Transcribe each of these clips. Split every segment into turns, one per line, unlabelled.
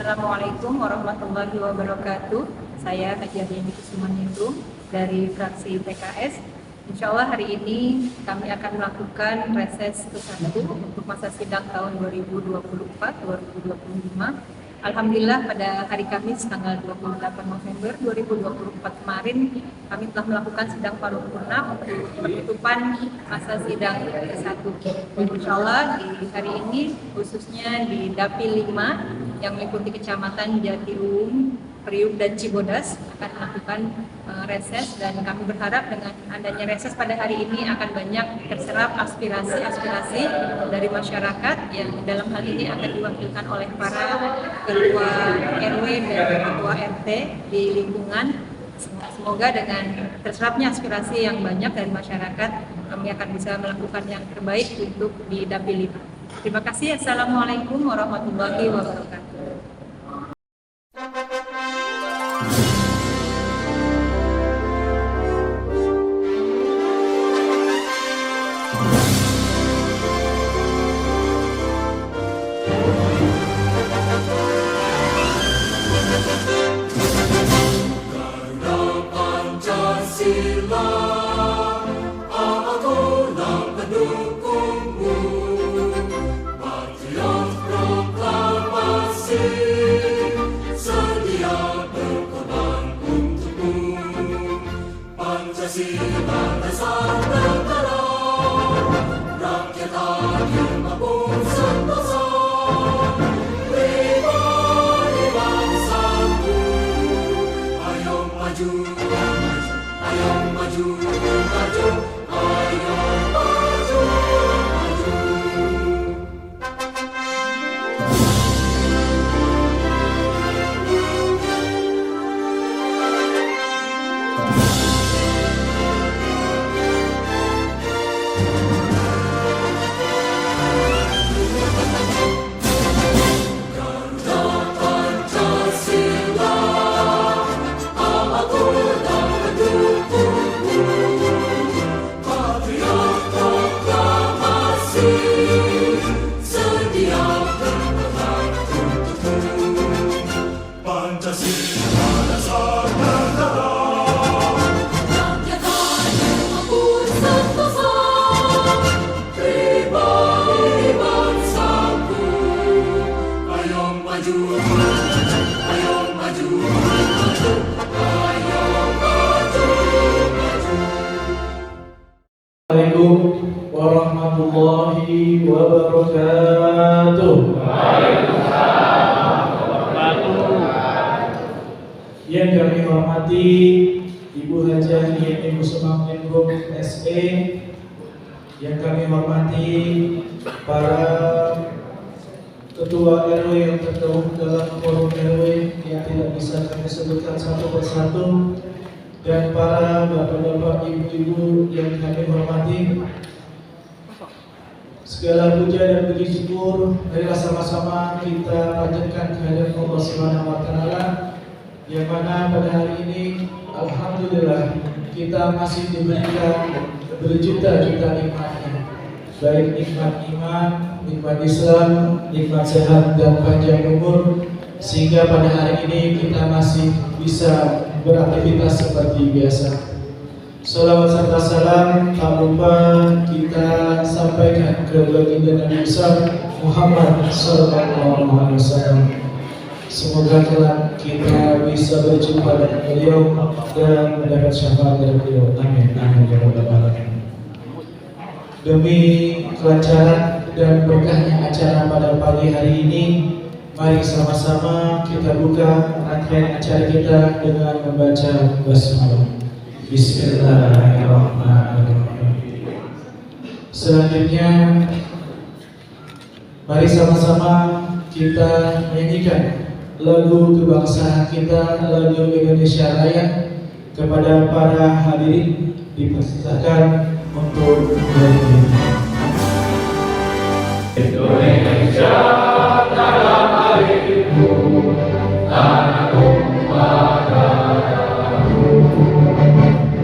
Assalamualaikum warahmatullahi wabarakatuh. Saya Haji Adiani Kusumaningrum dari fraksi PKS. Insya Allah hari ini kami akan melakukan reses ke-1 untuk masa sidang tahun 2024-2025. Alhamdulillah pada hari Kamis tanggal 28 November 2024 kemarin kami telah melakukan sidang paripurna untuk penutupan masa sidang ke-1. Insya Allah di hari ini khususnya di Dapil 5 yang meliputi Kecamatan Jatiluhur, Priuk, dan Cibodas akan melakukan reses, dan kami berharap dengan adanya reses pada hari ini akan banyak terserap aspirasi-aspirasi dari masyarakat yang dalam hal ini akan diwakilkan oleh para ketua RW dan ketua RT di lingkungan. Semoga dengan terserapnya aspirasi yang banyak dari masyarakat, kami akan bisa melakukan yang terbaik untuk di Dapil 5. Terima kasih. Assalamualaikum warahmatullahi wabarakatuh.
Assalamualaikum warahmatullahi wabarakatuh. Yang kami hormati Ibu Haji Adiani Kusumaningrum SE, yang kami hormati para ketua RW yang tergabung dalam forum RW yang tidak bisa kami sebutkan satu persatu, dan para bapak-bapak, ibu-ibu yang kami hormati. Segala puja dan puji syukur marilah sama-sama kita panjatkan kehadirat Allah Subhanahu wa taala, yang mana pada hari ini alhamdulillah kita masih diberikan berjuta-juta nikmatnya, baik nikmat iman, nikmat Islam, nikmat sehat dan panjang umur, sehingga pada hari ini kita masih bisa beraktivitas seperti biasa. Salawat serta salam tak lupa kita sampaikan ke baginda Nabi besar Muhammad Sallallahu Alaihi Wasallam. Semoga kelak kita bisa berjumpa dengan beliau dan mendapat syafaat dari beliau. Amin. Amin ya rabbal alamin. Demi kelancaran dan berkahnya acara pada pagi hari ini, mari sama-sama kita buka rangkaian acara kita dengan membaca basmalah. Bismillahirrahmanirrahim. Selanjutnya, mari sama-sama kita menyanyikan lagu kebangsaan kita, lagu Indonesia Raya. Kepada para hadirin dipersilakan untuk bernyanyi. Indonesia dalam airku, tanahku padaku,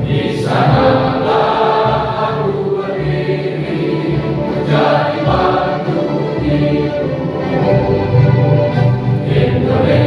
di sanalah aku berdiri, menjadi batu biru. Indonesia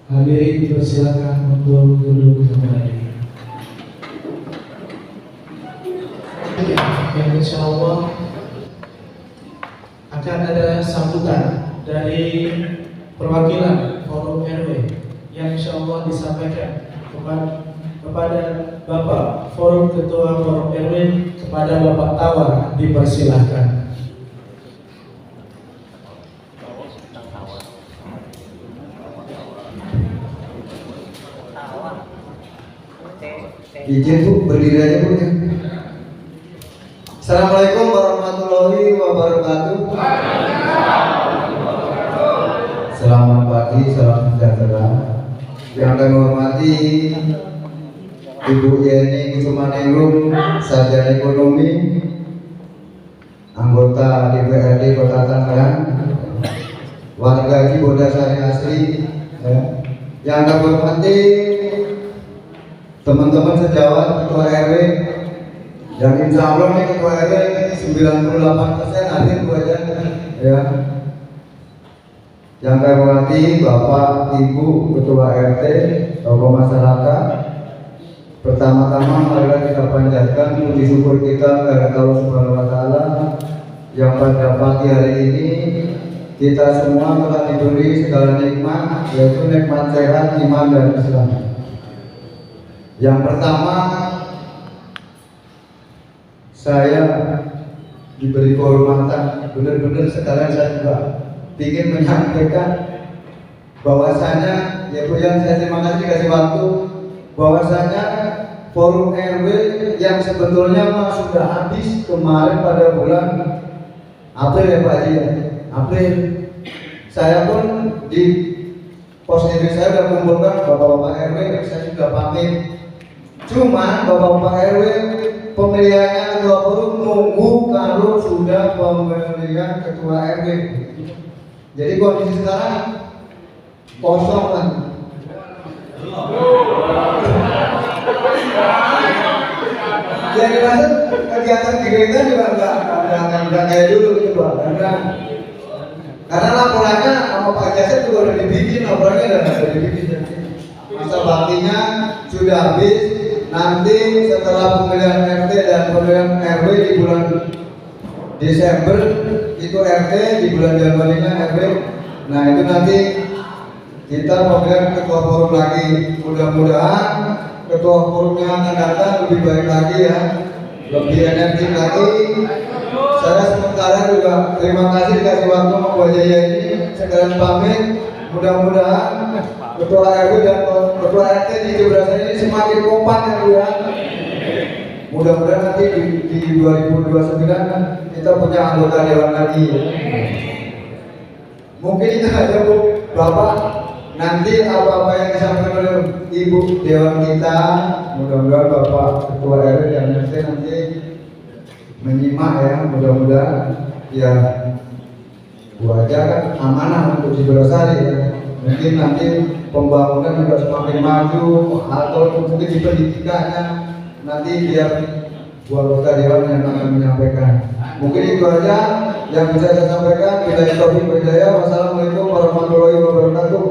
Hadirin dipersilakan untuk duduk kembali. Yang insya Allah akan ada sambutan dari perwakilan Forum RW yang insya Allah disampaikan kepada Bapak Forum Ketua Forum RW, kepada Bapak Tawar, dipersilahkan.
Izin Bu, berdiri aja Bu ya. Assalamualaikum warahmatullahi wabarakatuh. Selamat pagi, salam sejahtera. Yang kami hormati Ibu Yeni Kusumaningrum, Sarjana Ekonomi, anggota DPRD Kota Tangerang, warga Cibodasari asli. Yang kami hormati teman-teman sejawat Ketua RW, yang insya Allah nih Ketua RW 98% hadir Bu aja ya. Yang kami hormati Bapak Ibu Ketua RT, tokoh masyarakat. Pertama-tama marilah kita panjatkan puji syukur kita kepada Allah Subhanahu wa Ta'ala yang pada pagi hari ini kita semua telah diberi segala nikmat, yaitu nikmat sehat, iman dan Islam. Yang pertama, saya diberi kehormatan, benar-benar sekarang saya juga ingin menyampaikan bahwasanya, ya Bu yang saya terima kasih dikasih waktu, bahwasanya Forum RW yang sebetulnya sudah habis kemarin pada bulan April ya Pak Haji ya, April. Saya pun di pos diri saya sudah kumpulkan Bapak-Bapak RW, saya sudah pamit. Cuma Bapak-Bapak RW pemilihannya Ketua Forum nunggu kalau sudah pemilihan Ketua RW. Jadi kondisi sekarang kosong kan. Jadi maksud kegiatan di gereja juga nggak kayak dulu gitu Pak. Karena laporannya sama Pak Jasir juga udah dibikin, laporannya udah dibikin. Masa baktinya sudah habis. Nanti setelah pemilihan RT dan pemilihan RW di bulan Desember itu RT, di bulan Januarinya RW. Nah itu nanti kita pemilihan Ketua Forum lagi. Mudah-mudahan Ketua Forumnya akan datang lebih baik lagi ya, lebih energi lagi. Saya sementara juga terima kasih dikasih waktu sama Bu Jaya ini, sekalian pamit. Mudah-mudahan Ketua RW dan Ketua RT di Cibodasari ini semakin kompak ya Bu ya. Mudah-mudahan nanti di 2029 kita punya anggota dewan lagi. Mungkin itu aja Bu, Bapak. Nanti apa-apa yang disampaikan oleh Ibu Dewan kita, mudah-mudahan Bapak Ketua RW dan RT nanti menyimak ya, mudah-mudahan ya Bu aja kan amanah untuk Cibodasari ya. Mungkin nanti pembangunan juga semakin maju atau mungkin di pendidikannya nanti biar Bu anggota dewan yang akan menyampaikan. Mungkin itu aja yang bisa saya sampaikan. Billahi taufiq wal hidayah. Wassalamualaikum warahmatullahi wabarakatuh.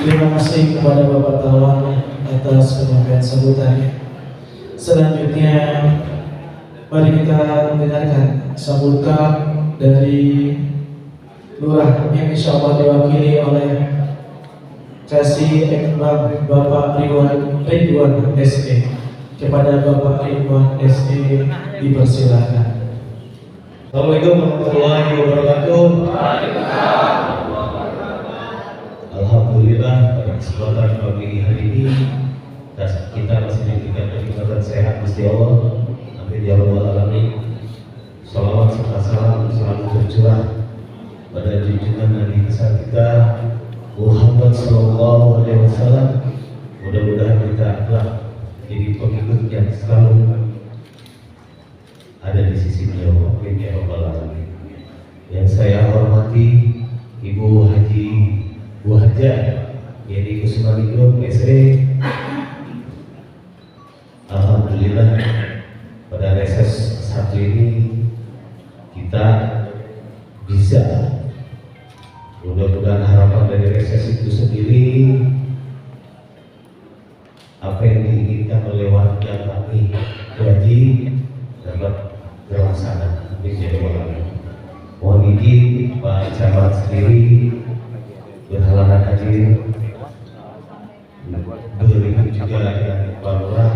Terima kasih kepada Bapak Tawar atas penyampaian sambutannya. Selanjutnya, mari kita mendengarkan sambutan dari lurah yang insya Allah diwakili oleh Kasih Ekbal Bapak Ridwan SE. Kepada Bapak Ridwan SE dipersilakan.
Assalamualaikum warahmatullahi wabarakatuh. Alhamdulillah pada kesempatan pagi hari ini kita masih diberikan kenikmatan sehat Gusti Allah. Amin ya rabbal alamin. Salawat serta salam selalu tercurah pada junjungan Nabi besar kita Muhammad sallallahu alaihi wasallam. Mudah-mudahan kita telah jadi pengikut yang selalu ada di sisi beliau. Amin ya rabbal alamin. Yang saya hormati Ibu Haji Bu Hajah Yeni Kusmaningrum SE. Alhamdulillah pada reses satu ini kita bisa, mudah-mudahan harapan dari reses itu sendiri apa yang diinginkan oleh warga kami Haji dapat terlaksana. Menjadi orang mohon izin Pak Camat sendiri berhalangan hadir, begitu juga dengan Pak Lurah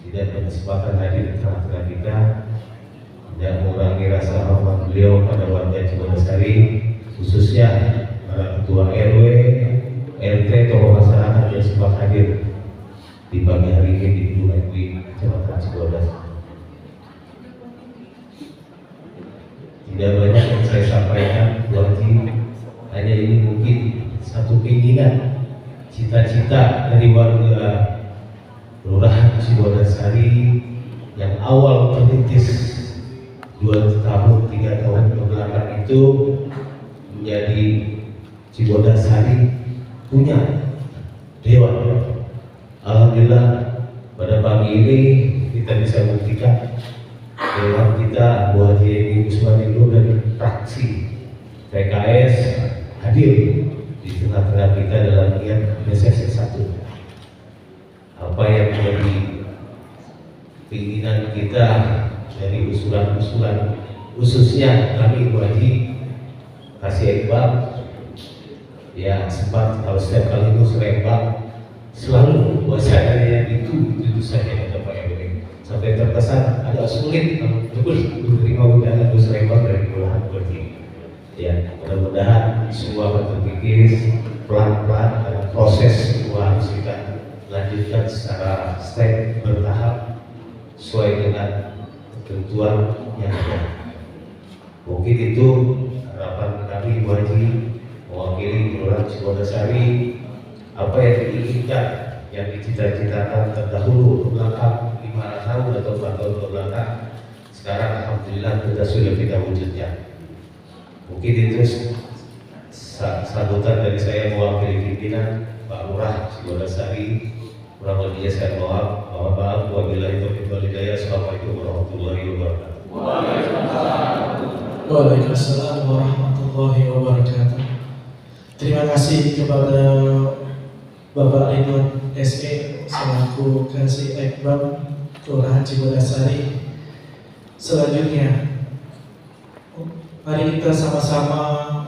tidak berkesempatan hadir di tengah-tengah kita, tidak mengurangi rasa hormat beliau pada warga Cibodasari, khususnya para ketua RW, RT, tokoh masyarakat yang sempat hadir di pagi hari ini di Gedung MUI Kecamatan Cibodas. Tidak banyak yang saya sampaikan, wajib hanya ini mungkin satu keinginan, cita-cita dari warga Kelurahan Cibodasari yang awal terintis 2 tahun 3 tahun kebelakang itu menjadi Cibodasari punya dewan. Alhamdulillah pada pagi ini kita bisa buktikan dewan kita Bu Haji Yeni Kusmaningrum dari fraksi PKS hadir di tengah-tengah kita dalam niat reses 1. Apa yang menjadi keinginan kita dari usulan-usulan khususnya kami Bu Haji Kasih Ekbal ya sempat kalau setiap kali itu serembang selalu wacana yang itu saja kata Pak RW sampai terkesan agak sulit untuk menerima undangan serembang dari Kelurahan Bu Haji. Ya, mudah-mudahan semua akan terpikir pelan-pelan dalam proses semua harus kita lanjutkan secara step bertahap sesuai dengan ketentuan yang ada. Mungkin itu harapan kami Bu Haji mewakili Kelurahan Cibodasari, apa yang diinginkan, yang dicita-citakan terdahulu ke belakang 5 tahun atau 4 tahun ke belakang, sekarang alhamdulillah kita wujudkan. Mungkin itu sambutan dari saya mewakili pimpinan Pak Lurah Cibodasari. Kurang lebihnya saya mohon maaf. Wabillahi taufiq wal hidayah. Assalamualaikum warahmatullahi wabarakatuh.
Waalaikumsalam warahmatullahi wabarakatuh. Terima kasih kepada Bapak Ridwan SE selaku Kasih Ekbal Kelurahan Cibodasari. Selanjutnya mari kita sama-sama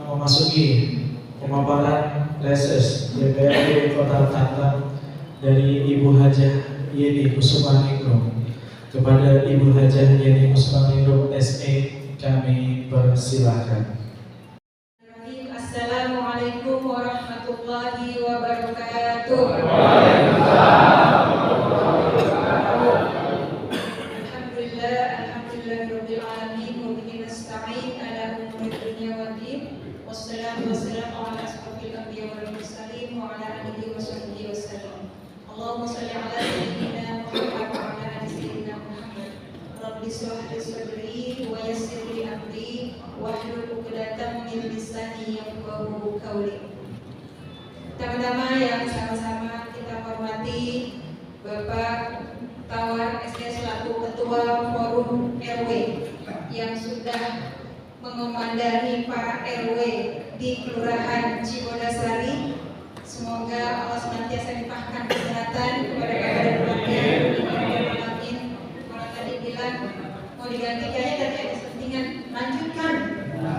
memasuki pemaparan reses DPRD Kota Tangerang dari Ibu Hajah Yeni Kusmaningrum. Kepada Ibu Hajah Yeni Kusmaningrum SE kami persilahkan.
Assalamualaikum warahmatullahi wabarakatuh. Allahumma shalli ala sayyidina Muhammad wa ala ali sayyidina Muhammad. Rabbi shrah li sadri wa yassir li amri wahlul 'uqdatam min lisani yafqahu qawli. Teman-teman yang sama-sama kita hormati, Bapak Tawar SE selaku Ketua Forum RW yang sudah mengomandani para RW di Kelurahan Cibodasari. Semoga Allah senantiasa limpahkan kesehatan kepada keluarga. Kalau tadi bilang mau diganti kayaknya tadi ada Ingat, lanjutkan. Dan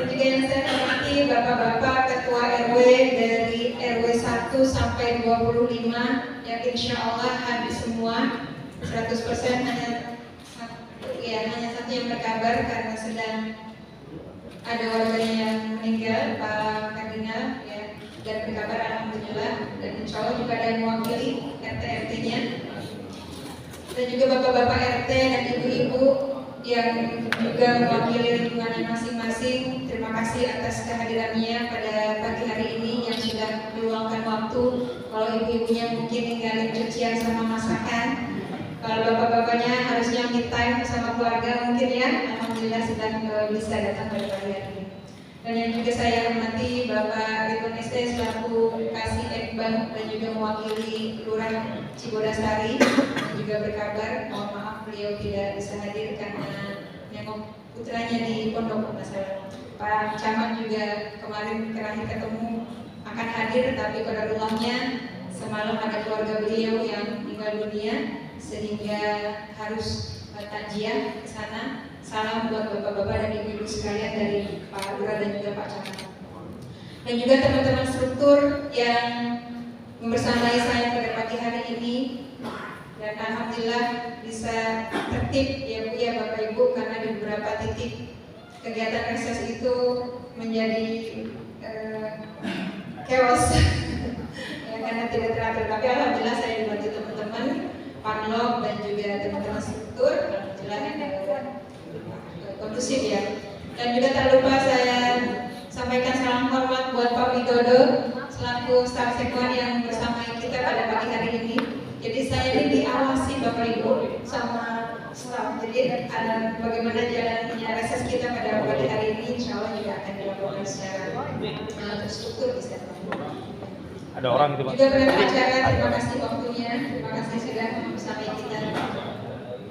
juga yang saya hormati Bapak-Bapak Ketua RW dari RW 1 sampai 25 yang insya Allah habis semua 100%, hanya satu yang berkabar karena sedang ada warganya yang meninggal, Pak Kardinal ya, dan berkabar alhamdulillah, dan insya Allah juga ada yang mewakili RT-RT-nya dan juga bapak-bapak RT dan ibu-ibu yang juga mewakili lingkungannya masing-masing. Terima kasih atas kehadirannya pada pagi hari ini yang sudah meluangkan waktu. Kalau ibu-ibunya mungkin ninggalin cucian sama masakan, kalau bapak-bapaknya harusnya me time bersama keluarga mungkin ya. Alhamdulillah sedang bisa datang pada pagi hari ini. Dan yang juga saya hormati Bapak Ridwan SD selaku Kasih Ekbang dan juga mewakili Lurah Cibodasari dan juga berkabar, mohon maaf beliau tidak bisa hadir karena nengok putranya di pondok masalah. Pak Camat juga kemarin terakhir ketemu akan hadir, tapi qadarullahnya semalam ada keluarga beliau yang meninggal dunia sehingga harus takziah ke sana. Salam buat bapak-bapak dan ibu-ibu sekalian dari Pak Lurah dan juga Pak Camat. Dan juga teman-teman struktur yang membersamai saya pada pagi hari ini. Dan alhamdulillah bisa tertib ya Bu ya Bapak Ibu, karena di beberapa titik kegiatan reses itu menjadi chaos ya, karena tidak teratur. Tapi alhamdulillah saya dibantu teman-teman Panlog dan juga teman-teman struktur, alhamdulillah kondusif ya. Dan juga tak lupa saya sampaikan salam hormat buat Pak Widodo selaku staf sekwan yang bersama kita pada pagi hari ini. Jadi saya ini diawasi Bapak Ibu sama staf. Jadi ada bagaimana jalannya reses kita pada pagi hari ini, insya Allah juga akan dilakukan secara terstruktur bisa.
Ada orang itu Pak.
Juga pendengar acara, terima kasih waktunya, terima kasih sudah bersama kita.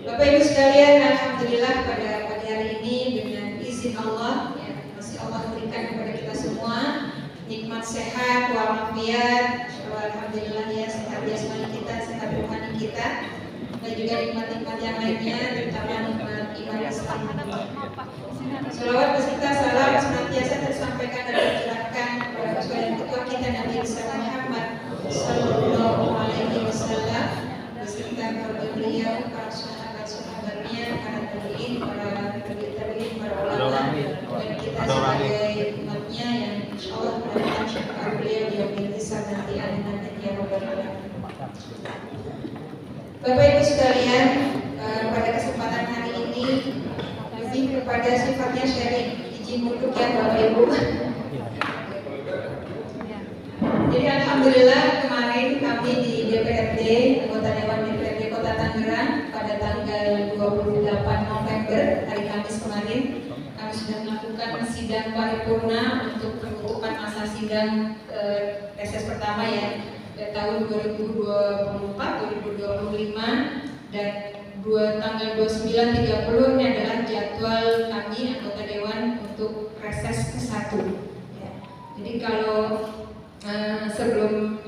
Bapak Ibu sekalian, alhamdulillah pada pagi hari ini dengan izin Allah ya, masih Allah berikan kepada kita semua nikmat sehat walafiat, alhamdulillah ya, sehat jasmani kita, sehat rohani kita, dan juga nikmat-nikmat yang lainnya, terutama nikmat iman Islam. Salawat beserta salam senantiasa tersampaikan dan tercurahkan kepada Rasulullah ketua kita Nabi Muhammad Sallallahu Alaihi Wasallam beserta keluarga beliau, para sahabat-sahabatnya, para tabiin, para ulama, dan kita sebagai umatnya yang insya Allah mendapatkan syafaat beliau di yaumil hisab nanti amin ya rabbal alamin. Bapak Ibu sekalian, pada kesempatan hari ini lebih kepada sifatnya sharing, izin untuk ya Bapak Ibu. Jadi alhamdulillah kemarin kami di DPRD, anggota Dewan DPRD Kota Tangerang pada tanggal 28 November hari Kamis kemarin, kami sudah melakukan sidang paripurna untuk penutupan masa sidang reses pertama ya tahun 2024-2025 dan tanggal 29-30 ini adalah jadwal kami anggota Dewan untuk reses ke-1 ya. Jadi kalau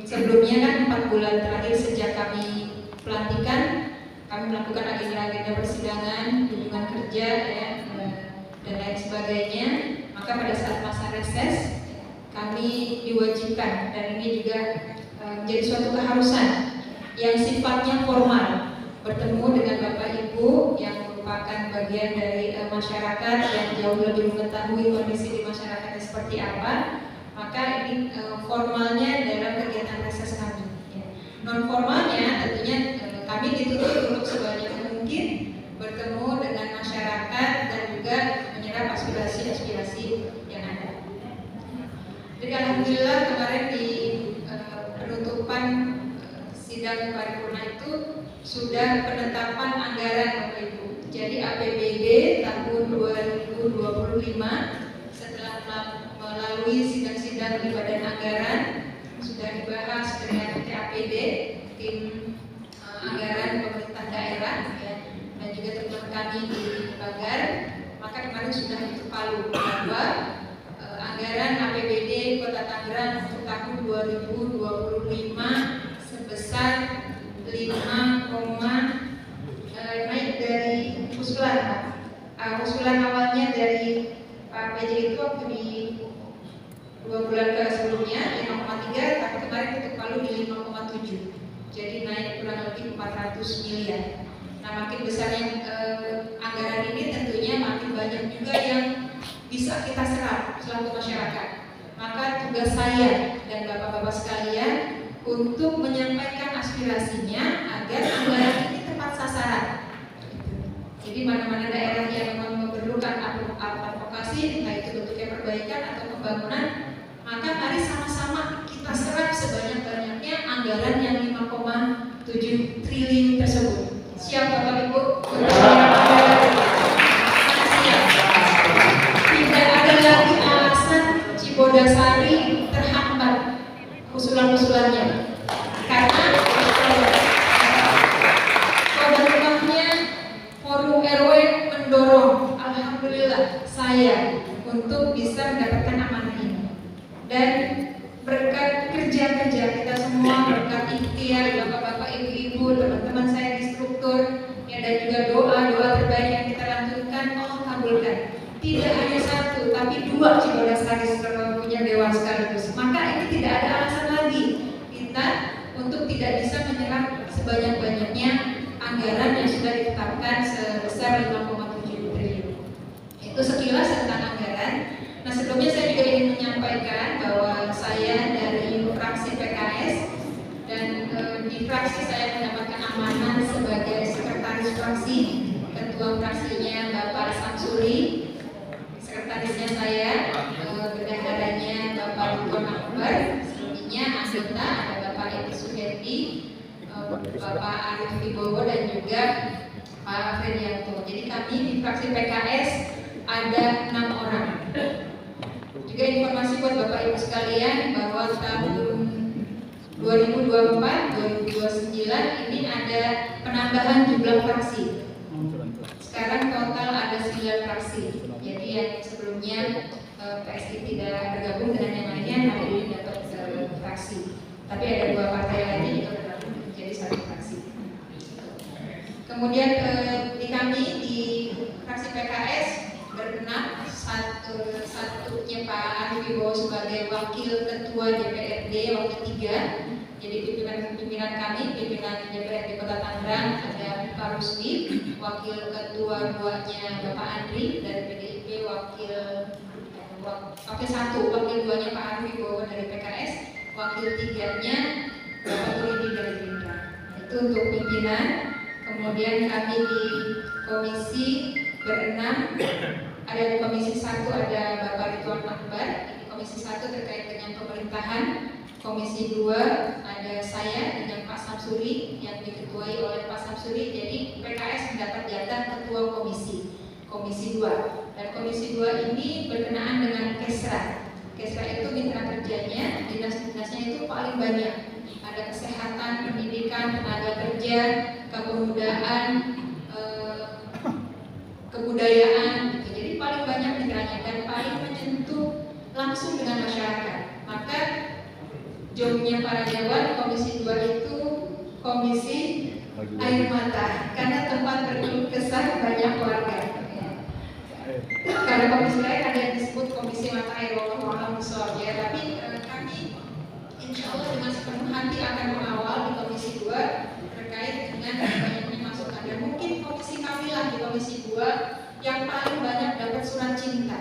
sebelumnya kan 4 bulan terakhir sejak kami pelantikan, kami melakukan agenda-agenda persidangan, kunjungan kerja ya, dan lain sebagainya. Maka pada saat masa reses kami diwajibkan, dan ini juga menjadi suatu keharusan yang sifatnya formal, bertemu dengan Bapak Ibu yang merupakan bagian dari masyarakat yang jauh lebih mengetahui kondisi di masyarakatnya seperti apa. Maka ini formalnya dalam kegiatan reses kami ya. Non formalnya tentunya kami dituntut untuk sebanyak mungkin bertemu dengan masyarakat dan juga menyerap aspirasi-aspirasi yang ada. Jadi alhamdulillah kemarin di penutupan sidang paripurna itu sudah penetapan anggaran Bapak Ibu. Jadi APBD tahun 2025 setelah melalui sidang-sidang di Badan Anggaran sudah dibahas dengan TAPD, tim anggaran pemerintah daerah ya, dan juga teman kami di Pagar. Maka kemarin sudah diketuk palu bahwa anggaran APBD Kota Tangerang untuk tahun 2025 sebesar 8
naik dari usulan Pak. Usulan awalnya dari Pak PJ itu waktu di 2 bulan ke sebelumnya 5,3, tapi kemarin ketuk palu di 5,7. Jadi naik kurang lebih 400 miliar. Nah, makin besarnya anggaran ini tentunya makin banyak juga yang bisa kita serap selaku masyarakat. Maka tugas saya dan bapak-bapak sekalian untuk menyampaikan aspirasinya agar anggaran ini tepat sasaran. Jadi mana-mana daerah yang memang memerlukan advokasi, entah itu bentuknya perbaikan atau pembangunan, maka mari sama-sama kita serap sebanyak-banyaknya anggaran yang 5,7 triliun tersebut. Siap Bapak Ibu? Tidak ada lagi alasan Cibodasari terhambat usulan-usulannya, karena komitmennya forum RW mendorong, alhamdulillah saya untuk bisa mendapatkan amanah ini. Dan berkat kerja-kerja kita semua, berkat ikhtiar bapak-bapak, ibu-ibu, teman-teman saya di struktur, ya, dan juga doa-doa terbaik yang kita lantunkan, Allah kabulkan. Tidak hanya satu, tapi 2 Cibodasari punya dewan sekaligus. Maka ini tidak ada alasan lagi kita untuk tidak bisa menyerap sebanyak-banyaknya anggaran yang sudah ditetapkan sebesar 5,7 triliun. Itu sekilas tentang anggaran. Nah, sebelumnya saya juga ingin menyampaikan bahwa saya dari fraksi PKS dan di fraksi saya mendapatkan amanah sebagai sekretaris fraksi. Ketua fraksinya Bapak Samsuri, sekretarisnya saya, bendaharanya Bapak Ridwan Akbar, selanjutnya anggota ada Bapak Edi Suhendi, Bapak Arif Wibowo dan juga Pak Fredianto. Jadi kami di fraksi PKS ada 6 orang. Juga informasi buat Bapak Ibu sekalian bahwa tahun 2024-2029 ini ada penambahan jumlah fraksi. Sekarang total ada 9 fraksi. Jadi yang sebelumnya PSI tidak bergabung dengan yang lainnya, hari ini dapat fraksi. Tapi ada 2 partai lainnya juga bergabung menjadi 1 fraksi. Kemudian di kami di fraksi PKS berenam, satunya Pak Arif Wibowo sebagai wakil ketua DPRD waktu 3. Jadi pimpinan kami, pimpinan DPRD Kota Tangerang ada Pak Rusdi, wakil ketua 2-nya Bapak Andri dari PDIP, wakil 1, wakil 2-nya Pak Arif Wibowo dari PKS, wakil 3-nya Bapak Turidi dari Gerindra. Itu untuk pimpinan. Kemudian kami di komisi berenam, ada di komisi 1 ada Bapak Ridwan Akbar, di komisi 1 terkait dengan pemerintahan. Komisi 2 ada saya dengan Pak Samsuri yang diketuai oleh Pak Samsuri. Jadi PKS mendapat jatah ketua komisi 2. Dan komisi 2 ini berkenaan dengan Kesra. Kesra itu mitra kerjanya, dinas-dinasnya itu paling banyak. Ada kesehatan, pendidikan, tenaga kerja, kepemudaan, kebudayaan gitu. Jadi paling banyak mitranya dan paling menyentuh langsung dengan masyarakat. Maka jobnya para dewan komisi 2 itu komisi air mata, karena tempat berkeluh kesah banyak warga. Karena komisi lain ada yang disebut komisi mata air walau ya, tapi kami insya Allah dengan sepenuh hati akan mengawal di komisi 2 terkait dengan banyaknya masukan. Dan mungkin komisi kami lah di komisi 2 yang paling banyak dapat surat cinta.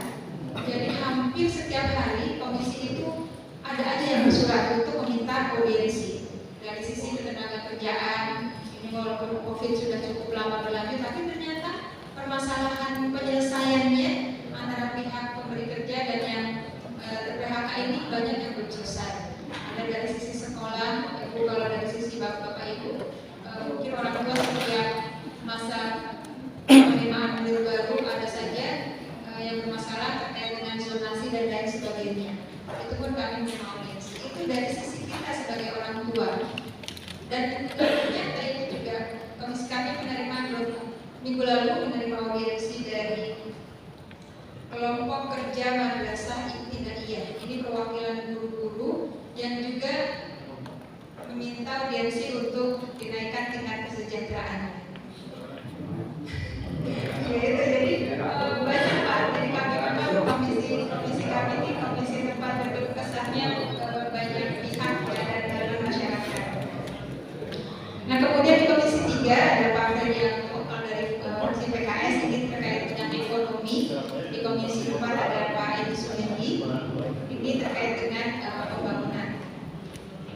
Jadi hampir setiap hari komisi itu ada aja yang bersurat untuk meminta audiensi. Dari sisi ketenaga kerjaan, ini walaupun COVID sudah cukup lama berlanjut, tapi ternyata permasalahan penyelesaiannya antara pihak pemberi kerja dan yang ter-PHK ini banyak yang belum selesai. Ada dari sisi sekolah, Ibu, kalau dari sisi Bapak Ibu, mungkin orang tua setiap masa penerimaan murid baru ada saja yang bermasalah terkait dengan zonasi dan lain sebagainya. Itu pun kami menaudiensi. Itu dari sisi kita sebagai orang tua. Dan ternyata itu juga komisi kami menerima minggu lalu menerima audiensi dari kelompok kerja madrasah ibtidaiyah. Ini perwakilan guru-guru yang juga meminta audiensi untuk dinaikkan Kemudian di Komisi 3 ada Pak Freddy yang dari Fraksi PKS, ini terkait dengan ekonomi. Di Komisi 4 ada Pak Edi Sulendi, ini terkait dengan pembangunan.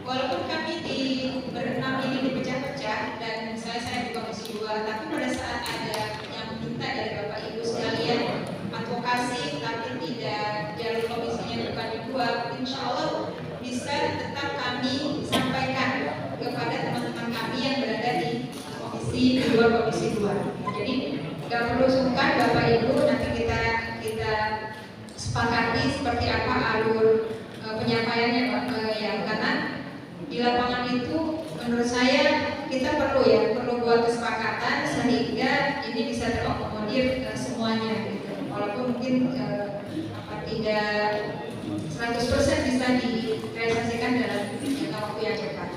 Walaupun kami di berenam ini dipecah-pecah dan saya di Komisi 2, tapi pada saat ada yang minta dari Bapak Ibu sekalian advokasi tapi tidak jalur komisinya bukan di 2, insya Allah bisa tetap kami sampaikan kepada teman-teman kami yang berada di komisi di luar Komisi 2. Jadi nggak perlu sungkan Bapak Ibu, nanti kita sepakati seperti apa alur penyampaiannya Pak, ya, karena di lapangan itu menurut saya kita perlu buat kesepakatan sehingga ini bisa terakomodir semuanya gitu. Walaupun mungkin tidak 100% bisa direalisasikan dalam jangka waktu yang cepat.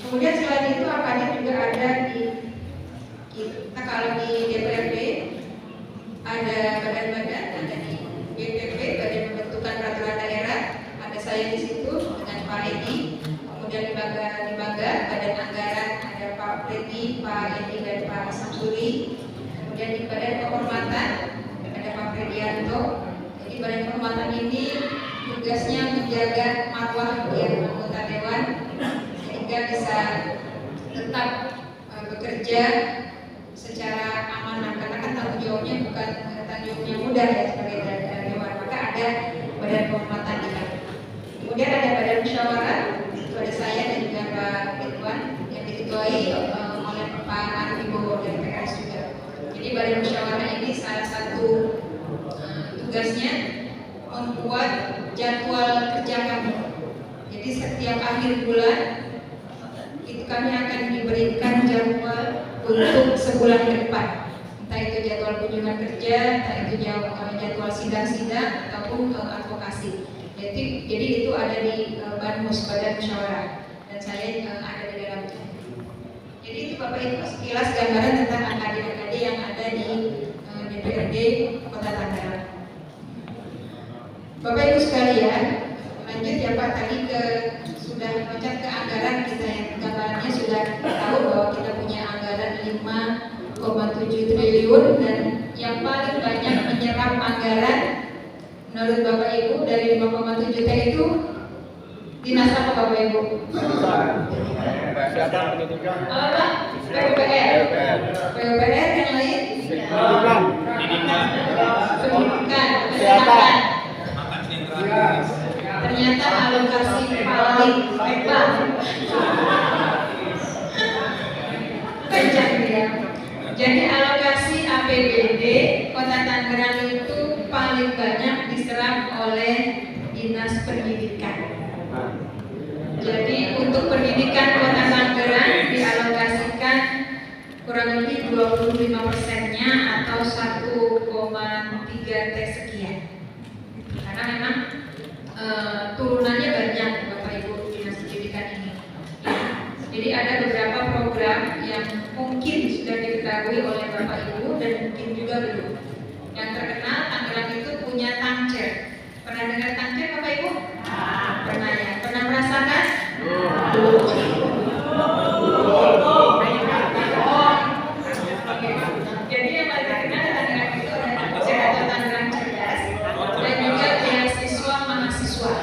Kemudian selain itu AKD juga ada di kita, kalau di DPRD ada badan-badan, ada di BPP, Badan Pembentukan Peraturan Daerah, ada saya di situ dengan Pak Edi. Kemudian di Bangga Badan Anggaran ada Pak Freddy, Pak Edi dan Pak Samsuri. Kemudian di Badan Kehormatan ada Pak Fredianto. Jadi Badan Kehormatan ini tugasnya menjaga marwah yang anggota dewan sehingga bisa tetap bekerja secara amanah, karena kan tanggung jawabnya bukan tanggung jawabnya mudah ya sebagai dewan, maka ada Badan Kehormatan di sana. Kemudian ada Badan Musyawarah, itu ada saya dan juga Pak Ridwan yang diketuai oleh Pak Arif Wibowo dari PKS juga. Jadi Badan Musyawarah ini salah satu tugasnya membuat jadwal kerja kami. Jadi setiap akhir bulan itu kami akan diberikan jadwal untuk sebulan ke depan. Entah itu jadwal kunjungan kerja, entah itu jadwal sidang-sidang ataupun advokasi. Jadi itu ada di Banmus, Badan Musyawarah, dan saya ada di dalamnya. Jadi itu Bapak Ibu sekilas gambaran tentang AKD-AKD yang ada di DPRD Kota Tangerang. Bapak Ibu sekalian, lanjut ya Pak, tadi sudah loncat ke anggaran kita ya. Gambarannya sudah tahu bahwa kita punya anggaran 5,7 triliun dan yang paling banyak menyerap anggaran menurut Bapak Ibu dari 5,7 T itu dinas apa Bapak Ibu? Apa? PUPR. PUPR yang lain? Pendidikan, kesehatan. Ternyata alokasi paling hebat. Kencang ya. Jadi alokasi APBD Kota Tangerang itu paling banyak diserap oleh Dinas Pendidikan. Jadi untuk pendidikan Kota Tangerang dialokasikan kurang lebih 25%-nya atau 1,3 T sekian. Karena memang turunannya banyak Bapak Ibu Dinas Pendidikan ini. Jadi ada beberapa program yang mungkin sudah diketahui oleh Bapak Ibu dan mungkin juga belum. Yang terkenal Tangerang itu punya Tangcer. Pernah dengar Tangcer Bapak Ibu? Pernah ya. Pernah merasakan? Jadi yang paling terkenal Tangerang itu ada Tangcer atau Tangerang Cerdas dan juga beasiswa mahasiswa.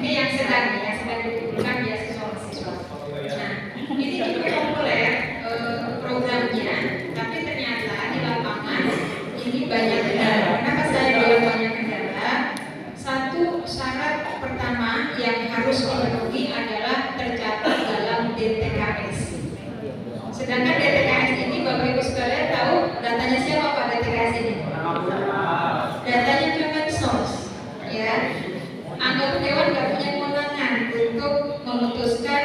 Ini yang sedang dikumpulkan beasiswa mahasiswa. Nah, ini cukup populer programnya, tapi ternyata di lapangan ini banyak kendala. Kenapa saya bilang banyak kendala? Satu, syarat pertama yang harus dipenuhi adalah tercatat dalam DTKS. Sedangkan DTKS ini Bapak Ibu sekalian tahu datanya siapa Pak DTKS ini? Datanya Kemensos, ya. Anggota dewan nggak punya kewenangan untuk memutuskan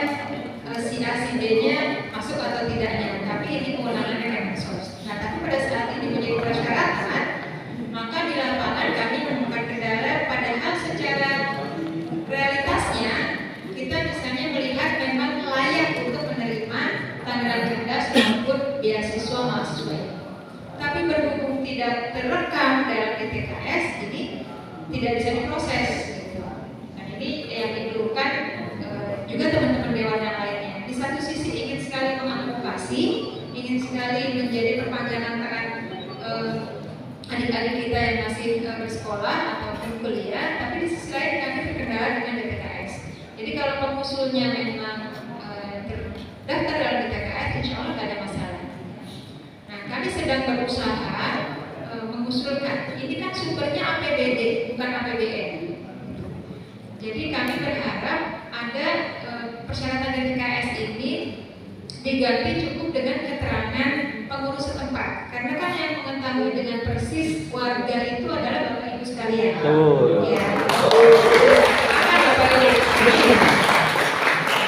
si A si B-nya masuk atau tidaknya, tapi ini kewenangannya Kemensos. Nah, tapi pada saat ini menjadi persyaratan, maka di lapangan kami menemukan kendala. Padahal secara realitasnya kita misalnya melihat memang layak untuk menerima Tangerang Cerdas maupun beasiswa mahasiswa. Tapi berhubung tidak terekam dalam DTKS, jadi tidak bisa diproses. Nah, ini yang diperlukan juga teman-teman dewan yang lainnya. Di satu sisi ingin motivasi, ingin sekali menjadi perpanjangan tangan adik-adik kita yang masih bersekolah ataupun kuliah, tapi di sisi lain kami terkendala dengan DTKS. Jadi kalau pengusulnya memang terdaftar dalam DTKS, insya Allah tidak ada masalah. Nah, kami sedang berusaha mengusulkan, ini kan sumbernya APBD, bukan APBN. Jadi kami berharap ada persyaratan DTKS ini diganti cukup dengan keterangan pengurus setempat, karena kan yang mengetahui dengan persis warga itu adalah Bapak Ibu sekalian. Ya.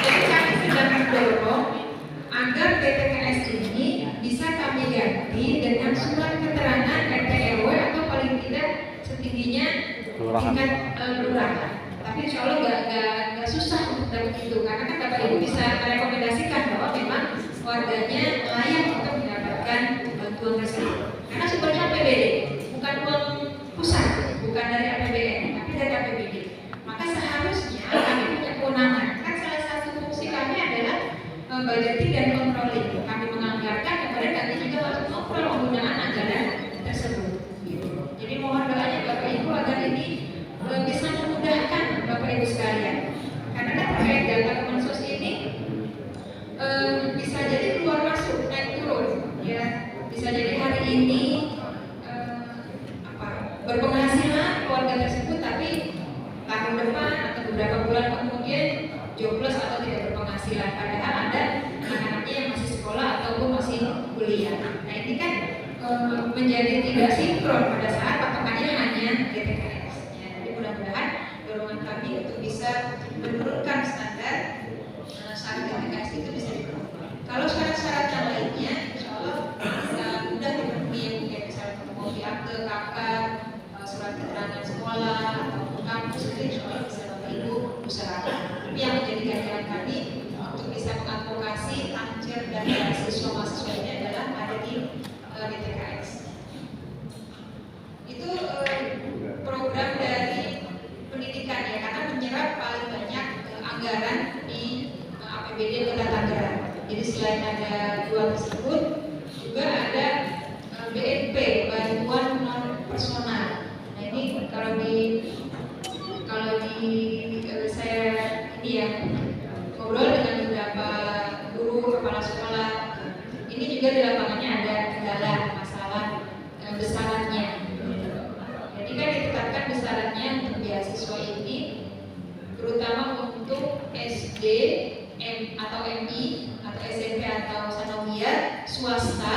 Jadi kami sedang mendorong agar DTKS ini bisa kami ganti dengan surat keterangan RT RW atau paling tidak setingginya tingkat kelurahan. Tapi insya Allah nggak susah untuk dapat itu, karena kan Bapak Ibu bisa merekomendasikan bahwa memang warganya layak untuk mendapatkan bantuan tersebut. Karena sumbernya APBD, bukan uang pusat, bukan dari APBN, tapi dari APBD. Maka seharusnya kami punya kewenangan. Kan salah satu fungsi kami adalah budgeting dan controlling. Kami menganggarkan, kemudian nanti juga harus kontrol penggunaan anggaran tersebut. Jadi mohon doanya Bapak Ibu agar ini bisa memudahkan Bapak Ibu sekalian. Karena kan terkait data kemensos ini bisa jadi keluar masuk, naik turun, ya. Bisa jadi hari ini berpenghasilan keluarga tersebut, tapi tahun depan atau beberapa bulan kemudian jobless atau tidak berpenghasilan. Padahal ada anak-anaknya yang masih sekolah ataupun masih kuliah. Nah ini kan menjadi tidak sinkron pada saat patokannya hanya DTKS. Ya, jadi mudah-mudahan dorongan kami untuk bisa menurunkan standar syarat DTKS itu bisa dipenuhi. Kalau syarat-syarat yang lainnya, insya Allah bisa mudah dipenuhi, kayak misalnya fotokopi akte, KK, surat keterangan sekolah ataupun kampus, itu insya Allah bisa Bapak Ibu usahakan. Tapi yang menjadi ganjaran kami untuk bisa mengadvokasi anjir dan mahasiswa ini adalah ada di DTKS. Itu program dari pendidikan ya, karena menyerap paling banyak anggaran di APBD Kota Tangerang. Jadi selain ada dua tersebut, juga ada BNP, bantuan non personal. Nah ini kalau di saya ini ya ngobrol dengan beberapa guru, kepala sekolah, ini juga di lapangannya ada kendala masalah besarannya. Jadi kan ditetapkan besarannya untuk beasiswa ini, terutama untuk SD, atau MI, atau SMP atau sanawiyah swasta,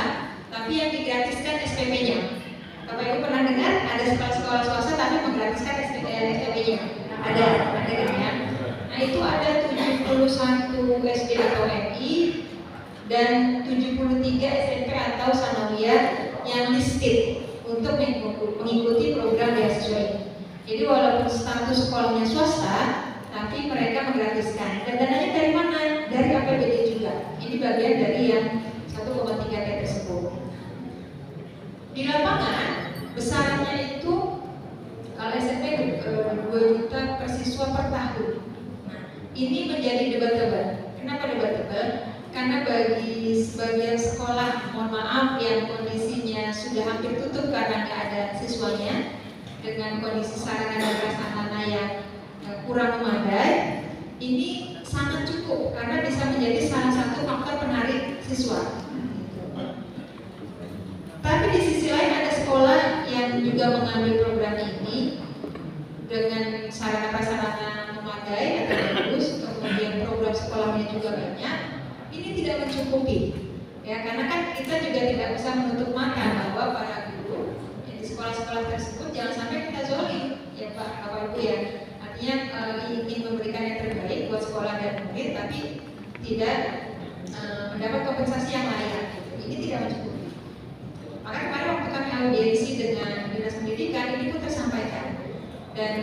tapi yang digratiskan SPP-nya. Bapak Ibu pernah dengar ada sekolah-sekolah swasta tapi menggratiskan SPP-nya? Ada ya. Nah itu ada 71 SD atau MI dan 73 SMP atau sanawiyah yang listed untuk mengikuti program beasiswa ini. Jadi walaupun status sekolahnya swasta, tapi mereka menggratiskan. Dan dananya dari mana? Dari APBD juga. Ini bagian dari yang 1,3 T tersebut. Di lapangan besarannya itu kalau SMP 2 juta per siswa per tahun. Nah, ini menjadi debatable. Kenapa debatable? Karena bagi sebagian sekolah, mohon maaf, yang kondisinya sudah hampir tutup karena nggak ada siswanya, dengan kondisi sarana dan prasarana yang kurang memadai, ini sangat cukup karena bisa menjadi salah satu faktor penarik siswa. Tapi di sisi lain ada sekolah yang juga mengambil program ini dengan sarana prasarana memadai atau bagus, kemudian program sekolahnya juga banyak. Ini tidak mencukupi, ya karena kan kita juga tidak bisa menutup mata bahwa para guru di sekolah-sekolah tersebut jangan sampai kita zolim, ya Pak, Bapak Ibu ya. Artinya ingin memberikan yang terbaik buat sekolah dan murid, tapi tidak mendapat kompensasi yang layak. Ini tidak mencukupi. Maka kemarin waktu kami audiensi dengan Dinas Pendidikan, ini pun tersampaikan dan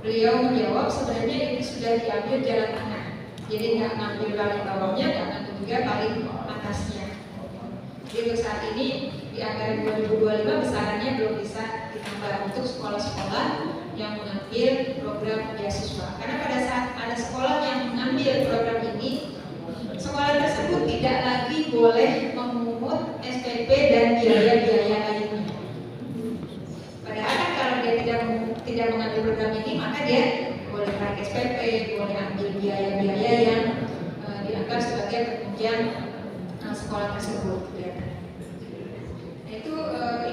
beliau menjawab sebenarnya ini sudah diambil jalan tengah. Jadi nggak ngambil paling bawahnya, nggak ngambil juga paling atasnya. Jadi untuk saat ini di anggaran 2025 besarannya belum bisa ditambah untuk sekolah-sekolah yang mengambil program beasiswa. Karena pada saat ada sekolah yang mengambil program ini, sekolah tersebut tidak lagi boleh memungut SPP dan biaya-biaya lainnya. Padahal kan kalau dia tidak mengambil program ini, maka dia boleh naik SPP, boleh ambil biaya-biaya yang dianggap sebagai penunjang sekolah tersebut. Ya. Nah, itu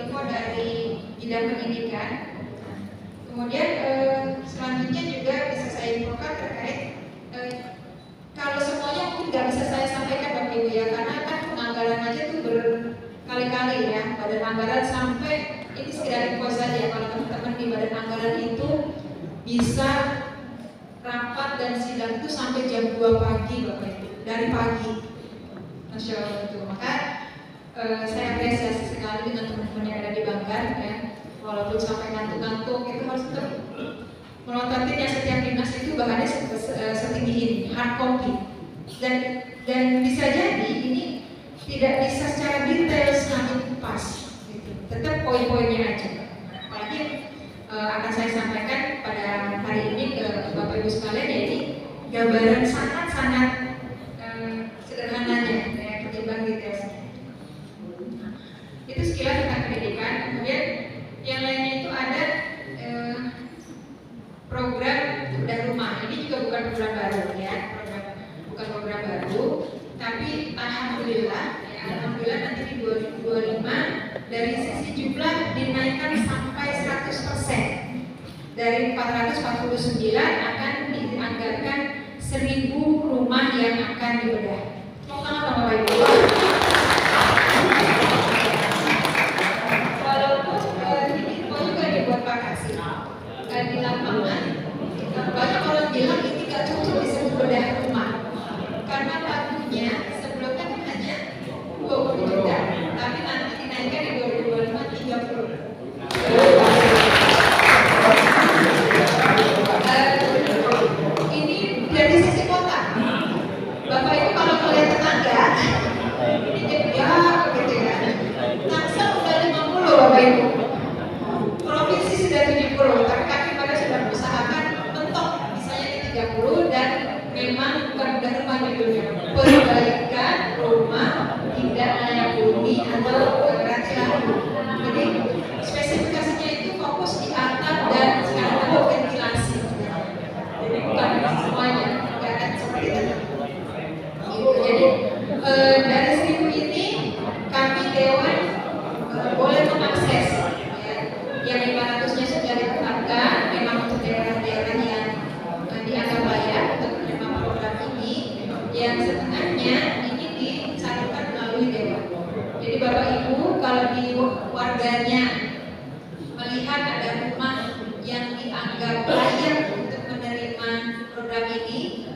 info dari bidang pendidikan. Kemudian selanjutnya juga bisa saya infokan terkait kalau semuanya mungkin nggak bisa saya sampaikan Bapak Ibu ya, karena kan penganggaran aja tuh berkali-kali ya, badan anggaran sampai ini sekedar info saja kalau teman-teman di badan anggaran itu bisa rapat dan sidang itu sampai jam 2 pagi Bapak Ibu, dari pagi. Masya Allah itu. Maka saya apresiasi sekali dengan teman-teman yang ada di Banggar ya, walaupun sampai ngantuk-ngantuk itu harus tetap melontarkan yang setiap dinas itu bahannya setinggi ini, hard copy, dan bisa jadi ini tidak bisa secara detail semakin pas, gitu. Tetap poin-poinnya aja. Apalagi akan saya sampaikan pada hari ini ke Bapak Ibu sekalian, yaitu gambaran sangat-sangat sederhananya ya, ketimbang detail. Nah, itu sekilas tentang pendidikan. Kemudian yang lainnya itu ada program udah rumah. Ini juga bukan program baru ya, bukan program baru, tapi alhamdulillah nanti di 2025 dari sisi jumlah dinaikkan sampai 100%. Dari 449 akan dianggarkan 1000 rumah yang akan dibedah. Mau kenapa Bapak Ibu? Walaupun ini info juga dibuat Pak Kasih di lapangan, banyak orang bilang ini gak cocok disebut bedah rumah karena pagunya sebelumnya kan hanya 20 juta, tapi nanti dinaikkan di 2025 30. Ini dari sisi kota, Bapak Ibu kalau melihat tetangga ini ya begitu ya, Tangsel udah 50 Bapak Ibu, provinsi sudah 70, tapi kami pada sudah berusahakan mentok misalnya di 30, dan memang bukan udah rumah judulnya, perbaikan rumah tidak layak huni atau rata. Jadi spesifikasinya itu fokus di atap dan sekarang ada ventilasi. Jadi bukan semuanya, nggak akan seperti itu. Gitu. Jadi dari 1000 ini kami Dewan boleh mengakses ya, yang 500-nya sudah ditetapkan memang untuk daerah-daerah yang dianggap layak untuk menerima program ini, yang setengahnya ini disalurkan melalui Dewan. Jadi Bapak Ibu kalau di warganya melihat ada rumah yang dianggap layak untuk menerima program ini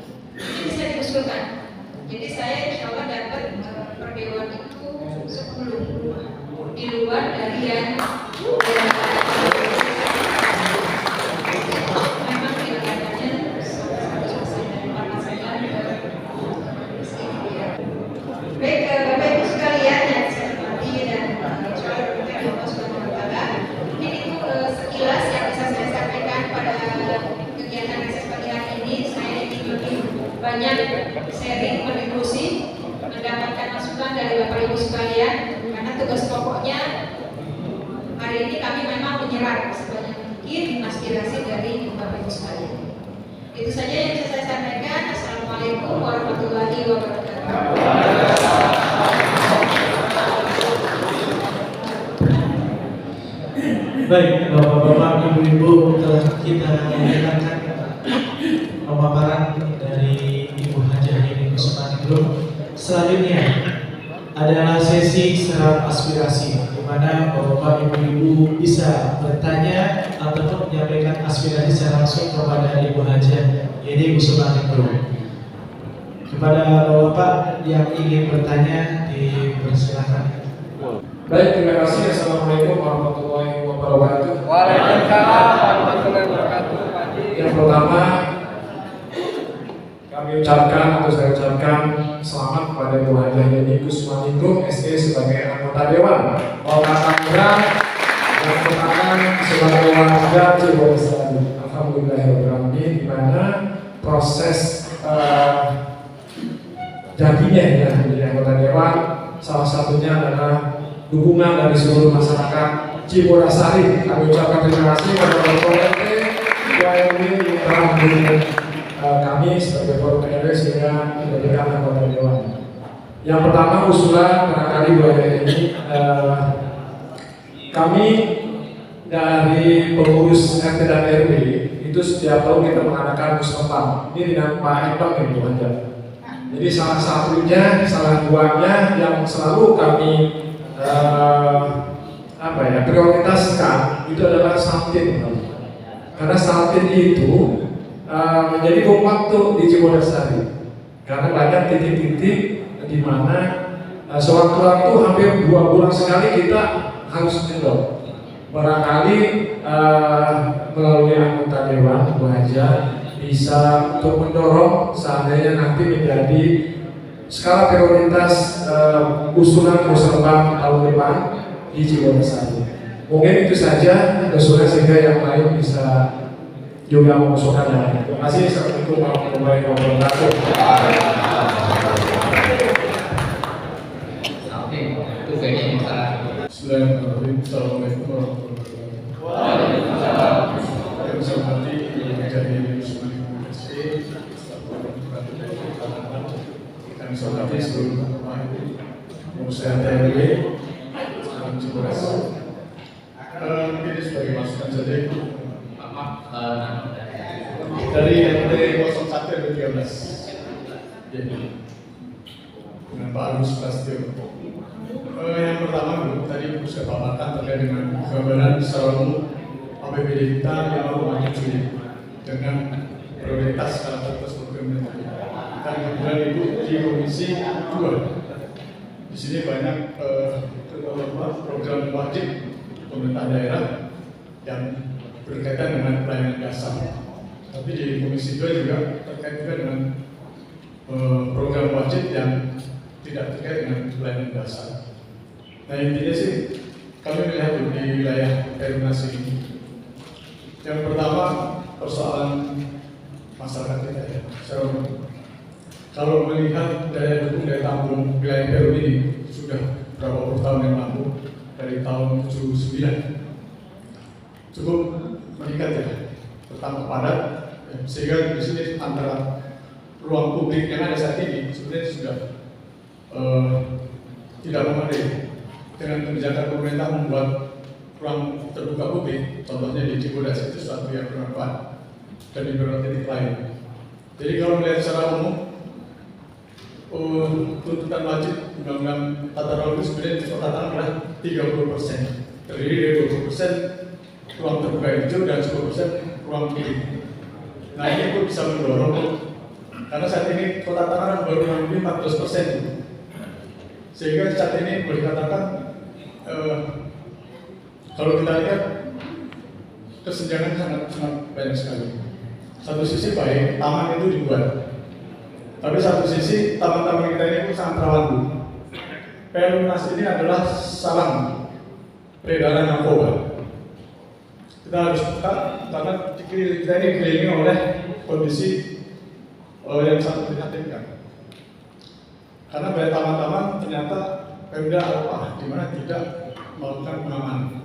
bisa diusulkan. Jadi saya insya Allah dapat per Dewan itu 10 rumah di luar dari yang memang pilkadanya 100% dari partai saya. Baik Bapak Ibu sekalian yang saya hormati dan insya Allah Allah Subhanahu wa Ta'ala, ini itu sekilas yang bisa saya sampaikan pada kegiatan reses pagi hari ini. Saya ingin lebih banyak sharing, berdiskusi, mendapatkan masukan dari Bapak Ibu sekalian, karena tugas pokoknya hari ini kami memang menyerap sebanyak mungkin aspirasi dari Bapak Ibu sekalian. Itu saja yang bisa saya sampaikan. Assalamualaikum warahmatullahi wabarakatuh.
Baik, Bapak-bapak, Ibu-ibu, telah kita mendengarkan pemaparan dari Ibu Hajah Yeni Kusumani Group. Selanjutnya adalah sesi serap aspirasi, di mana Bapak Ibu-ibu bisa bertanya ataupun menyampaikan aspirasi secara langsung kepada Ibu Hajah Yeni Kusumani Group. Kepada Bapak yang ingin bertanya, dipersilakan.
Baik, terima kasih. Assalamualaikum warahmatullahi wabarakatuh.
Waalaikumsalam warahmatullahi wabarakatuh.
Yang pertama, kami ucapkan atau saya ucapkan selamat kepada Ibu Hajah Yeni Kusumani Group SE sebagai anggota Dewan Kota Tangerang yang merupakan sebagai warga Cibodas. Alhamdulillahirobbilalamin, di mana proses jadinya ya menjadi anggota Dewan salah satunya adalah dukungan dari seluruh masyarakat Cibodasari. Kami ucapkan terima kasih kepada Bapak RT yang telah mendukung kami sebagai forum RW sehingga menjadikan anggota dewan. Yang pertama usulan barangkali buat ini kami dari pengurus RT dan RW itu setiap tahun kita mengadakan musyawarah ini dengan Pak Iqbal yang itu aja. Jadi salah satunya, salah duanya yang selalu kami prioritaskan itu adalah saltin. Karena saltin itu menjadi bom waktu di Cibodasari. Karena banyak titik-titik di mana sewaktu-waktu hampir 2 bulan sekali kita harus nyedot. Barangkali melalui anggota dewan Bu Haja bisa untuk mendorong seandainya nanti menjadi skala prioritas usulan musyawarah tahun depan di Cibodasari. Mungkin itu saja usulan sehingga yang lain bisa juga mengusulkannya. Terima kasih. Assalamualaikum warahmatullahi wabarakatuh.
Oke, itu kayaknya yang salah.
Assalamualaikum warahmatullahi wabarakatuh. Yang saya hormati dari Usman SE, dan saya hormati seluruh pengusaha TRW dan Cibodasari. Mungkin ini sebagai masukan saja. Dari RT 01 RW 13 dengan Pak Agus Prasetyo. Yang pertama tadi saya paparkan terkait dengan gambaran secara umum APBD kita yang mau maju dengan prioritas skala prioritas program tadi. Dan kemudian itu di komisi 2 di sini banyak program wajib pemerintah daerah yang berkaitan dengan pelayanan dasar. Tapi di komisi 2 juga terkait juga dengan program wajib yang tidak terkait dengan pelayanan dasar. Nah intinya sih kami melihat di wilayah Perumnas ini. Yang pertama persoalan masyarakat kita ya. Kalau melihat daya dukung daya tampung wilayah Perum ini sudah berapa puluh tahun yang lalu dari tahun 79 cukup meningkat ya, bertambah padat sehingga di sini antara ruang publik yang ada saat ini sebenarnya sudah tidak memadai. Dengan kebijakan pemerintah membuat ruang terbuka publik, contohnya di Cibodas itu suatu yang bermanfaat dan di beberapa titik lain. Jadi kalau melihat secara umum, tuntutan wajib undang-undang tata ruang itu sebenarnya kesepakatan adalah 30%, terdiri dari 20% ruang terbuka hijau dan 10% ruang publik. Nah ini pun bisa mendorong, karena saat ini kota Tangerang baru mengambil 14%, sehingga saat ini boleh dikatakan kalau kita lihat kesenjangan sangat banyak sekali. Satu sisi baik, taman itu dibuat, tapi satu sisi taman-taman kita ini pun sangat rawan. Perumnas ini adalah sarang peredaran narkoba. Kita harus peka karena kita ini dikelilingi oleh kondisi yang sangat prihatinkan. Karena banyak taman-taman ternyata Pemda apa di mana tidak melakukan pengamanan,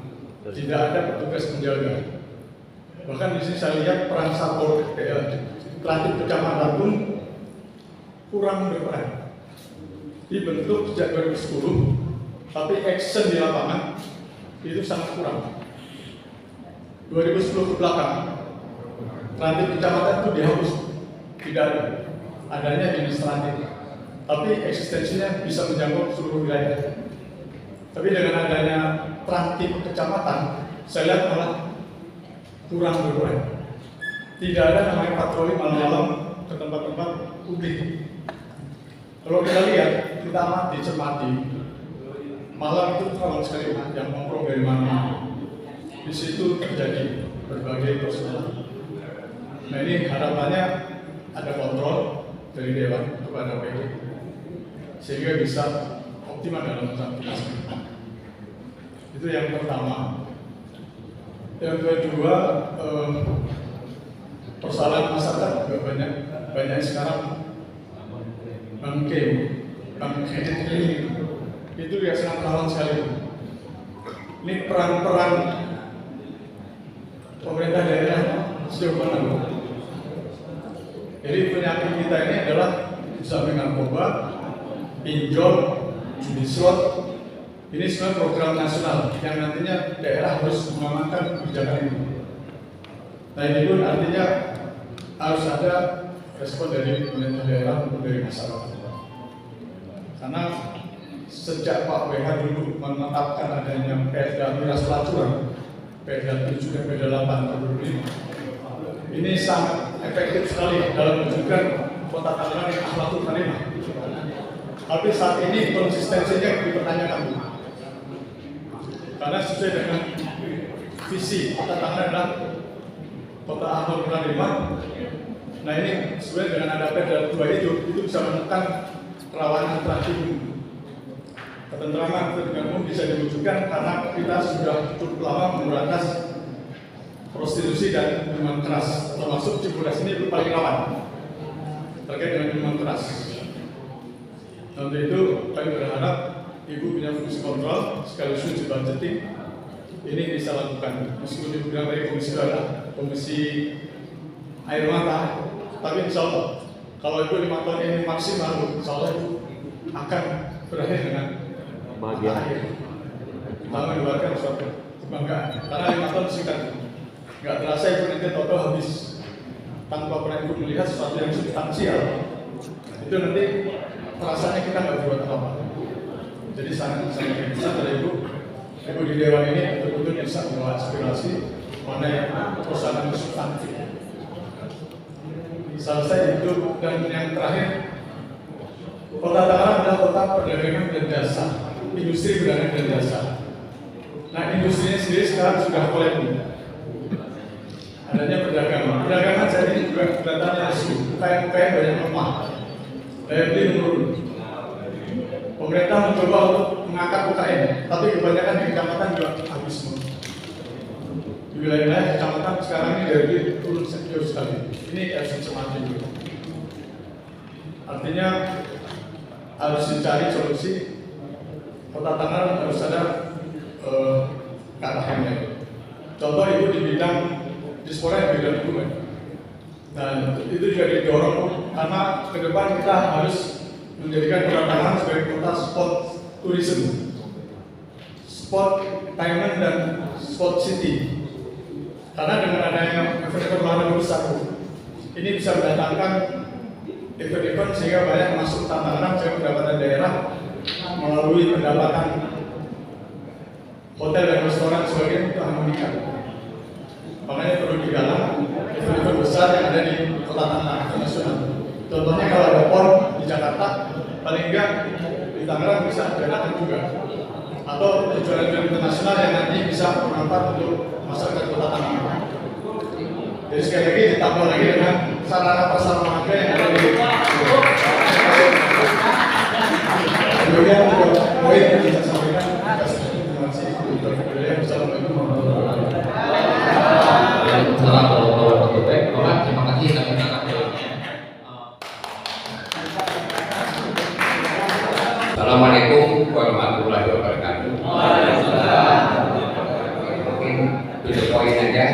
tidak ada petugas menjaga. Bahkan di sini saya lihat peran satpol Kreatif Kecamatan pun kurang berperan. Dibentuk sejak 2010, tapi action di lapangan itu sangat kurang. 2010 ke belakang, Kreatif Kecamatan itu dihapus, tidak ada, adanya administratif. Tapi eksistensinya bisa menjangkau seluruh wilayah. Tapi dengan adanya Transtip Kecamatan, saya lihat malah kurang berperan. Tidak ada namanya patroli malam-malam ke tempat-tempat publik. Kalau kita lihat, kita amati, cermati, malam itu terlalu sekali yang nongkrong dari mana. Di situ terjadi berbagai persoalan. Nah ini harapannya ada kontrol dari Dewan kepada PD, sehingga bisa optimal dalam aktivitas. Itu yang pertama. Yang kedua, persoalan masyarakat juga banyak sekarang bangke keliling
itu ya sangat rawan sekali. Ini peran-peran pemerintah daerah sejauh mana, Bu? Jadi penyakit kita ini adalah samping narkoba, pinjol, judi slot. Ini sebenarnya program nasional yang nantinya daerah harus mengamankan kebijakan ini. Nah ini pun artinya harus ada respon dari pemerintah daerah maupun dari masyarakat. Karena sejak Pak WH dulu menetapkan adanya Perda Miras Pelacuran, Perda 7 dan Perda 8 tahun 2005, ini sangat efektif sekali dalam menunjukkan Kota Tangerang yang akhlakul karimah. Tapi saat ini konsistensinya dipertanyakan, karena sesuai dengan visi Kota Tangerang adalah Kota akhlakul karimah. Nah ini sesuai dengan ada Perda 2 itu bisa menekan kerawanan tragedi. Ketentraman dengan umum bisa diwujudkan karena kita sudah cukup lama memberantas prostitusi dan minuman keras, termasuk Cibodas ini itu paling rawan terkait dengan minuman keras. Untuk itu kami berharap Ibu punya fungsi kontrol sekaligus fungsi budgeting ini bisa lakukan. Meskipun dibilang dari komisi adalah komisi air mata, tapi insya Allah kalau Ibu 5 tahun ini maksimal, insya Allah Ibu akan berakhir dengan bahagia. Kita mengeluarkan suatu kebanggaan karena 5 tahun singkat, nggak terasa Ibu nanti toto habis tanpa pernah Ibu melihat sesuatu yang substansial. Itu nanti rasanya kita nggak berbuat apa-apa. Jadi sangat bisa dari Ibu di Dewan ini betul-betul bisa membawa aspirasi mana yang perusahaan substantif. Selesai itu, dan yang terakhir, Kota Tangerang adalah kota perdagangan dan jasa, industri perdagangan dan jasa. Nah, industrinya sendiri sekarang sudah kolab. Adanya perdagangan. Perdagangan saat ini juga kelihatannya lesu, UKM banyak lemah, daya beli menurun. Pemerintah mencoba untuk mengangkat UKM, tapi kebanyakan di kecamatan juga habis semua. Di wilayah kecamatan sekarang ini daya beli turun jauh sekali. Ini harus dicermati juga. Artinya harus dicari solusi. Kota Tangerang harus ada ke arah yang lain. Contoh Ibu di bidang diaspora yang bidang hukum. Dan itu juga didorong karena ke depan kita harus menjadikan Kota Tangerang sebagai kota sport tourism, sport entertainment dan sport city. Karena dengan adanya event olahraga besar ini bisa mendatangkan event-event sehingga banyak masuk Tangerang sehingga pendapatan daerah melalui pendapatan hotel dan restoran sebagainya itu akan meningkat. Makanya perlu digalang event-event besar yang ada di Kota Tangerang internasional. Contohnya kalau ada PON di Jakarta, paling enggak di Tangerang bisa diadakan juga. Atau tujuan internasional yang nanti bisa bermanfaat untuk masyarakat Kota Tangerang. Jadi sekali lagi ditambah lagi dengan sarana prasarana yang ada di kemudian juga poin yang kita sampaikan. Terima kasih. Assalamualaikum warahmatullahi wabarakatuh.
Terima kasih. Assalamualaikum warahmatullahi wabarakatuh. Mungkin tujuh poin aja.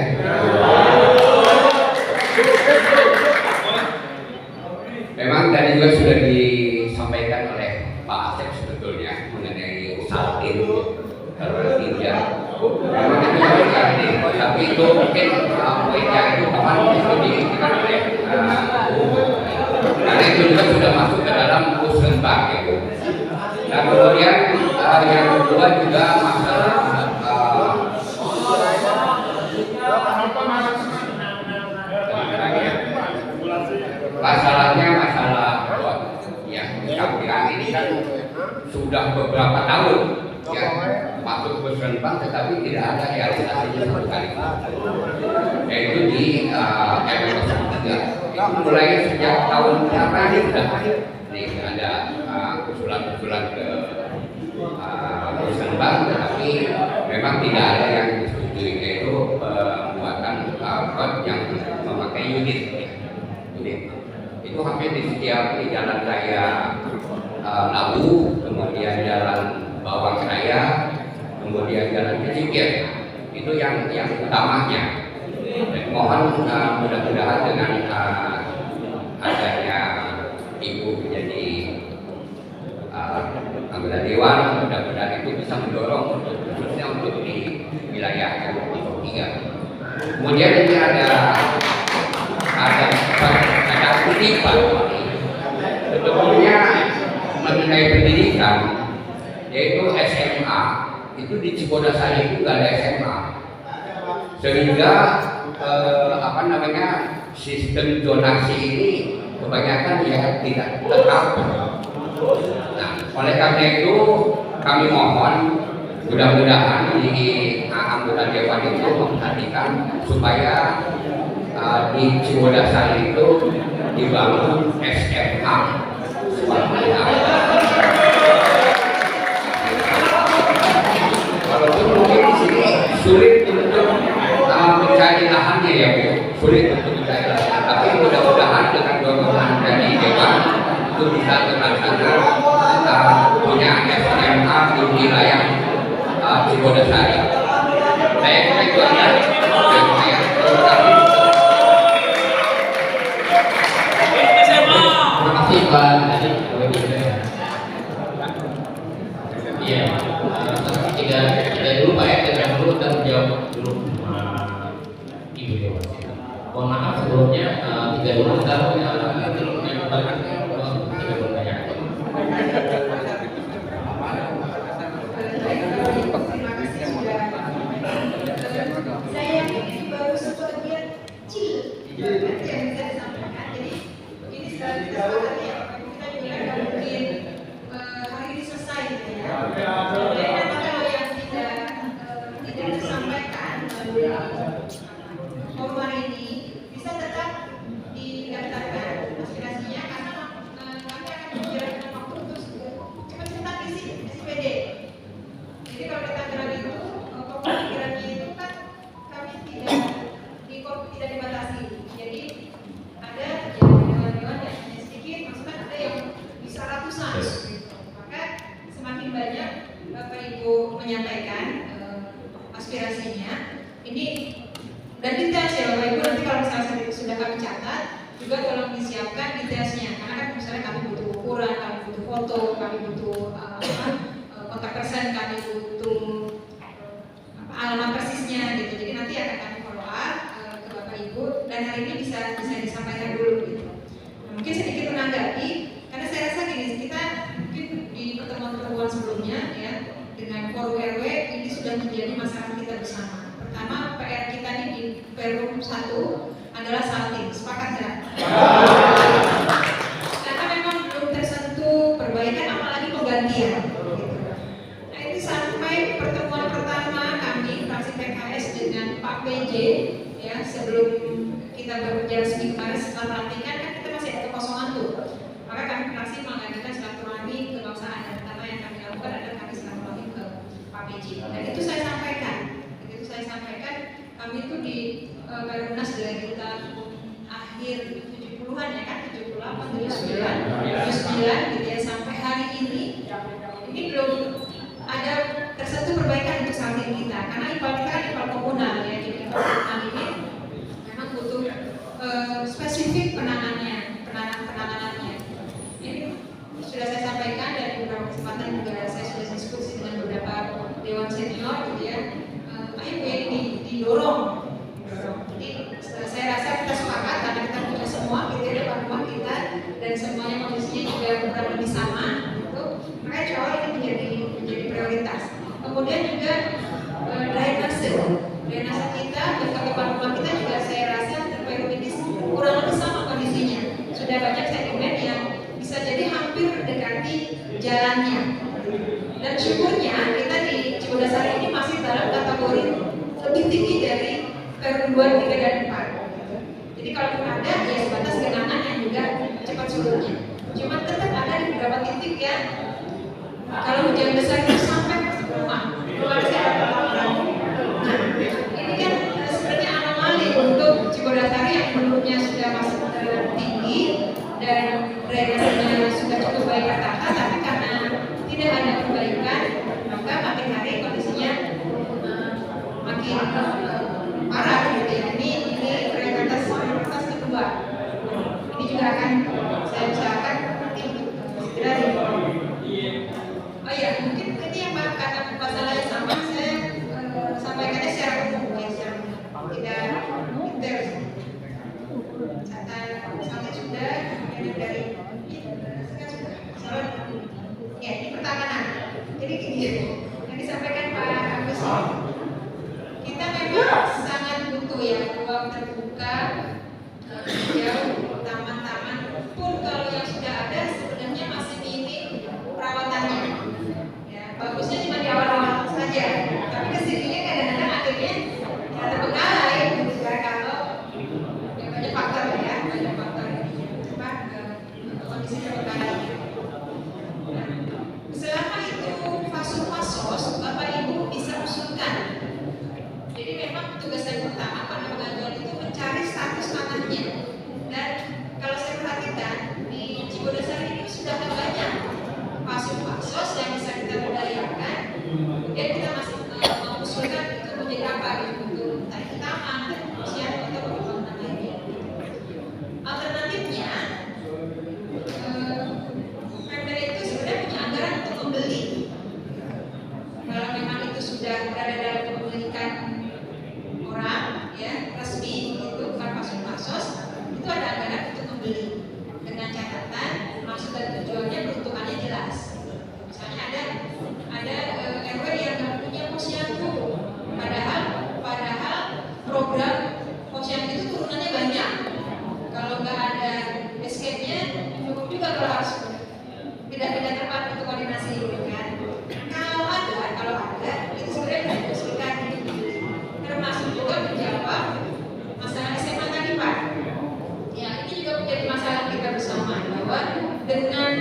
Memang tadi juga sudah disampaikan oleh Pak Asep sebetulnya mengenai usaha itu kerja. Memang itu juga tapi itu mungkin poinnya itu kapan didiskusikan oleh karena itu juga sudah masuk ke dalam musrenbang itu. Nah kemudian yang kedua juga masalah masalahnya masalah ya Kampirang ini kan sudah beberapa tahun ya masuk ke musrenbang tetapi tidak ada realisasinya sama sekali. Yaitu di RW 03 itu mulai sejak tahun berapa ini sudah ada usulan-usulan ke musrenbang tetapi memang tidak ada yang disetujui, yaitu pembuatan road yang memakai unit. Itu hampir di setiap jalan raya Labu, kemudian jalan Bawang Raya, kemudian Jalan Kecikir, itu yang utamanya. Dan mohon mudah-mudahan dengan adanya Ibu menjadi anggota dewan, mudah-mudahan itu bisa mendorong khususnya untuk di wilayah Lombok 3. Kemudian ini ada kutipan sebetulnya mengenai pendidikan, yaitu SMA itu di Cibodasari itu nggak ada SMA, sehingga sistem zonasi ini kebanyakan ya tidak tetap. Nah, oleh karena itu kami mohon mudah-mudahan di anggota dewan itu memperhatikan supaya di Cibodasari itu dibangun SMA swasta. Walaupun mungkin di sini sulit untuk mencari lahannya ya Bu, sulit untuk mencari lahan. Tapi mudah-mudahan dengan dorongan dari dewan itu bisa terlaksana punya SMA di wilayah Cibodasari. Saya kira itu aja. Terima kasih Pak. Iya, tiga dulu Pak ya, tiga dulu dan jawab dulu Ibu Dewan. Mohon maaf sebelumnya tiga dulu kita dulu yang tiga dulu banyak.
Saya yakin ini baru sebagian kecil yang bisa disampaikan. Jadi ini sekali kesempatan ya, kita juga akan mungkin hari ini selesai gitu ya. Dan kalau yang tidak disampaikan forum hari ini bisa tetap didaftarkan aspirasinya, karena kami akan memberikan waktu untuk cepat-cepat isi SPD. Jadi kalau kita bilang itu pemikirannya itu kan kami tidak dibatasi. Jadi ada dewan-dewan yang hanya sedikit, maksudnya ada yang bisa ratusan. Maka semakin banyak Bapak Ibu menyampaikan aspirasinya, ini dan details ya Bapak Ibu, nanti kalau misalnya sudah kami catat juga tolong disiapkan detailsnya, karena kan misalnya kami butuh ukuran, kami butuh foto, kami butuh kontak person, kami butuh alamat persisnya gitu. Jadi nanti akan kami follow up ke Bapak Ibu, dan hari ini bisa disampaikan dulu gitu. Nah, mungkin sedikit menanggapi, karena saya rasa gini, kita mungkin di pertemuan-pertemuan sebelumnya ya dengan forum RW ini sudah menjadi masalah kita bersama. Pertama, PR kita ini di Perum 1 adalah salting, sepakat nggak? Karena memang belum tersentuh perbaikan, apalagi penggantian. Nah ini sampai pertemuan pertama kami fraksi PKS dengan Pak PJ ya, sebelum kita berjalan seminggu kemarin setelah pelantikan kan kita masih ada kekosongan tuh. Maka kami fraksi mengadakan silaturahmi kebangsaan, dan pertama yang kami lakukan adalah kami silaturahmi ke Pak PJ. Dan itu saya sampaikan. Kami itu di Perumnas dari kita akhir 70-an ya kan, 78, 79 gitu ya, sampai hari ini belum ada tersentuh perbaikan untuk salting kita, karena IPAL kita kan IPAL komunal ya, jadi IPAL komunal ini memang butuh spesifik penanganannya. Ini sudah saya sampaikan dan beberapa kesempatan juga saya sudah diskusi dengan beberapa dewan senior gitu ya. Ayo ini didorong. Jadi saya rasa kita sepakat karena kita punya semua gitu ya, depan rumah kita dan semuanya kondisinya juga kurang lebih sama gitu. Maka insya Allah ini menjadi prioritas. Kemudian juga drainase kita untuk depan rumah kita juga saya rasa Perum ini kurang lebih sama kondisinya. Sudah banyak sedimen yang bisa jadi hampir mendekati jalannya. Dan syukurnya kita di Cibodasari ini masih dalam kategori lebih tinggi dari Perum 2, 3, dan 4. Jadi kalaupun ada ya sebatas genangan yang juga cepat surutnya. Cuma tetap ada di beberapa titik ya, kalau hujan besar itu sampai ke rumah saya. Nah ini kan sebenarnya anomali untuk Cibodasari yang menurutnya sudah masuk tinggi dan drainasenya sudah cukup baik tertata, tapi karena tidak ada perbaikan Jadi gini, yang disampaikan Pak Agus, kita memang sangat butuh ya ruang terbuka, jauh, taman-taman pun kalau yang sudah ada sebenarnya masih minim perawatannya. Ya, bagusnya cuma di awal-awal saja, tapi kesininya kadang-kadang akhirnya ya terbengkalai gitu ya kalau ya banyak faktor ya, banyak faktor kondisi terbengkalai. Selama itu fasos, Bapak Ibu bisa usulkan. Jadi memang tugas saya pertama pada pengajuan itu mencari status tanahnya. Dan kalau saya perhatikan di Cibodasari ini sudah banyak fasos yang bisa kita berdayakan. Kemudian kita masih mengusulkan itu menjadi apa gitu, untuk entah taman, kemudian atau pembangunan lainnya. Alternatifnya Pemda itu sebenarnya punya anggaran untuk membeli. Kalau memang itu sudah berada dalam kepemilikan orang, ya resmi, itu bukan pasos, itu ada anggaran untuk membeli dengan catatan maksud dan tujuannya peruntukannya jelas. Misalnya ada RW yang nggak punya posyandu, padahal program posyandu itu turunannya banyak. Kalau nggak ada escape-nya, cukup juga kalau harus pindah-pindah tempat untuk koordinasi kan. Kalau ada itu sebenarnya bisa diusulkan termasuk juga menjawab masalah SMA tadi Pak. Ya ini juga menjadi masalah kita bersama bahwa dengan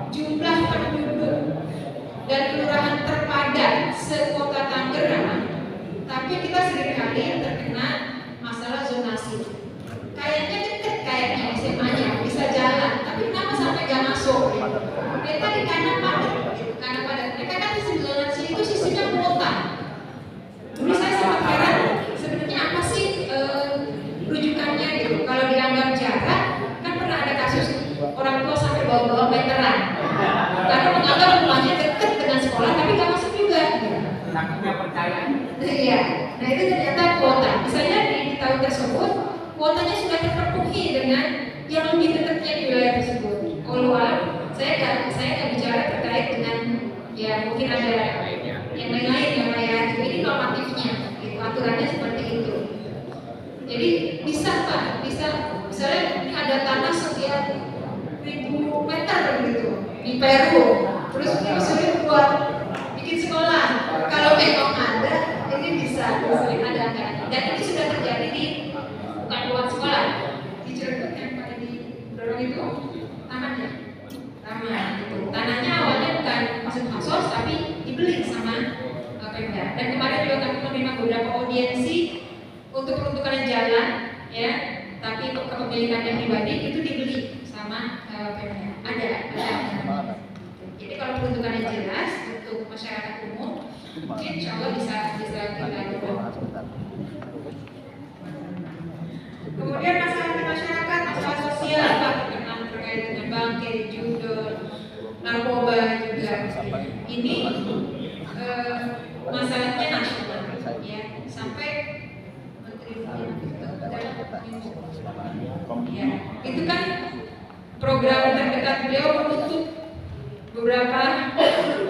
jumlah penduduk dan kelurahan terpadat sekota Tangerang, tapi kita seringkali terkena masalah zonasi. Kayaknya deket kayaknya SMA-nya bisa jalan, tapi kenapa sampai nggak masuk? Mereka di kanan padat, mereka kan di zonasi itu sistemnya kuota. Dulu saya sempat heran, sebenarnya apa sih rujukannya gitu? Kalau dianggap jarak, kan pernah ada kasus orang tua sampai bawa-bawa meteran, karena menganggap rumahnya dekat dengan sekolah, tapi nggak masuk juga.
Takutnya percaya.
Iya, nah itu ternyata kuota. Misalnya di tahun tersebut kuotanya sudah terpenuhi dengan yang lebih dekatnya di wilayah tersebut. Walau saya nggak bicara terkait dengan ya mungkin ada yang lain ya Pak ya. Ini normatifnya, gitu, aturannya seperti itu. Jadi bisa Pak, misalnya ini ada tanah sekian 1000 meter gitu di Peru, terus disuruh buat bikin sekolah. Kalau memang ada, ini bisa ada anggaran. Dan ini sudah terjadi di bukan buat sekolah, di Cirebon yang pada di dorong itu taman gitu. Tanahnya awalnya bukan fasos tapi dibeli sama Pemda. Dan kemarin juga kami menerima beberapa audiensi untuk peruntukan jalan, ya, tapi untuk kepemilikannya pribadi itu dibeli sama Pemda. Ada. Jadi kalau peruntukannya jelas untuk masyarakat umum, mungkin insya Allah bisa kita dorong. Kemudian masalah di masyarakat, masalah sosial terkait dengan bangkit, judul, narkoba juga. Ini masalahnya nasional, ya, sampai Menteri ya, itu kan program terdekat beliau menutup beberapa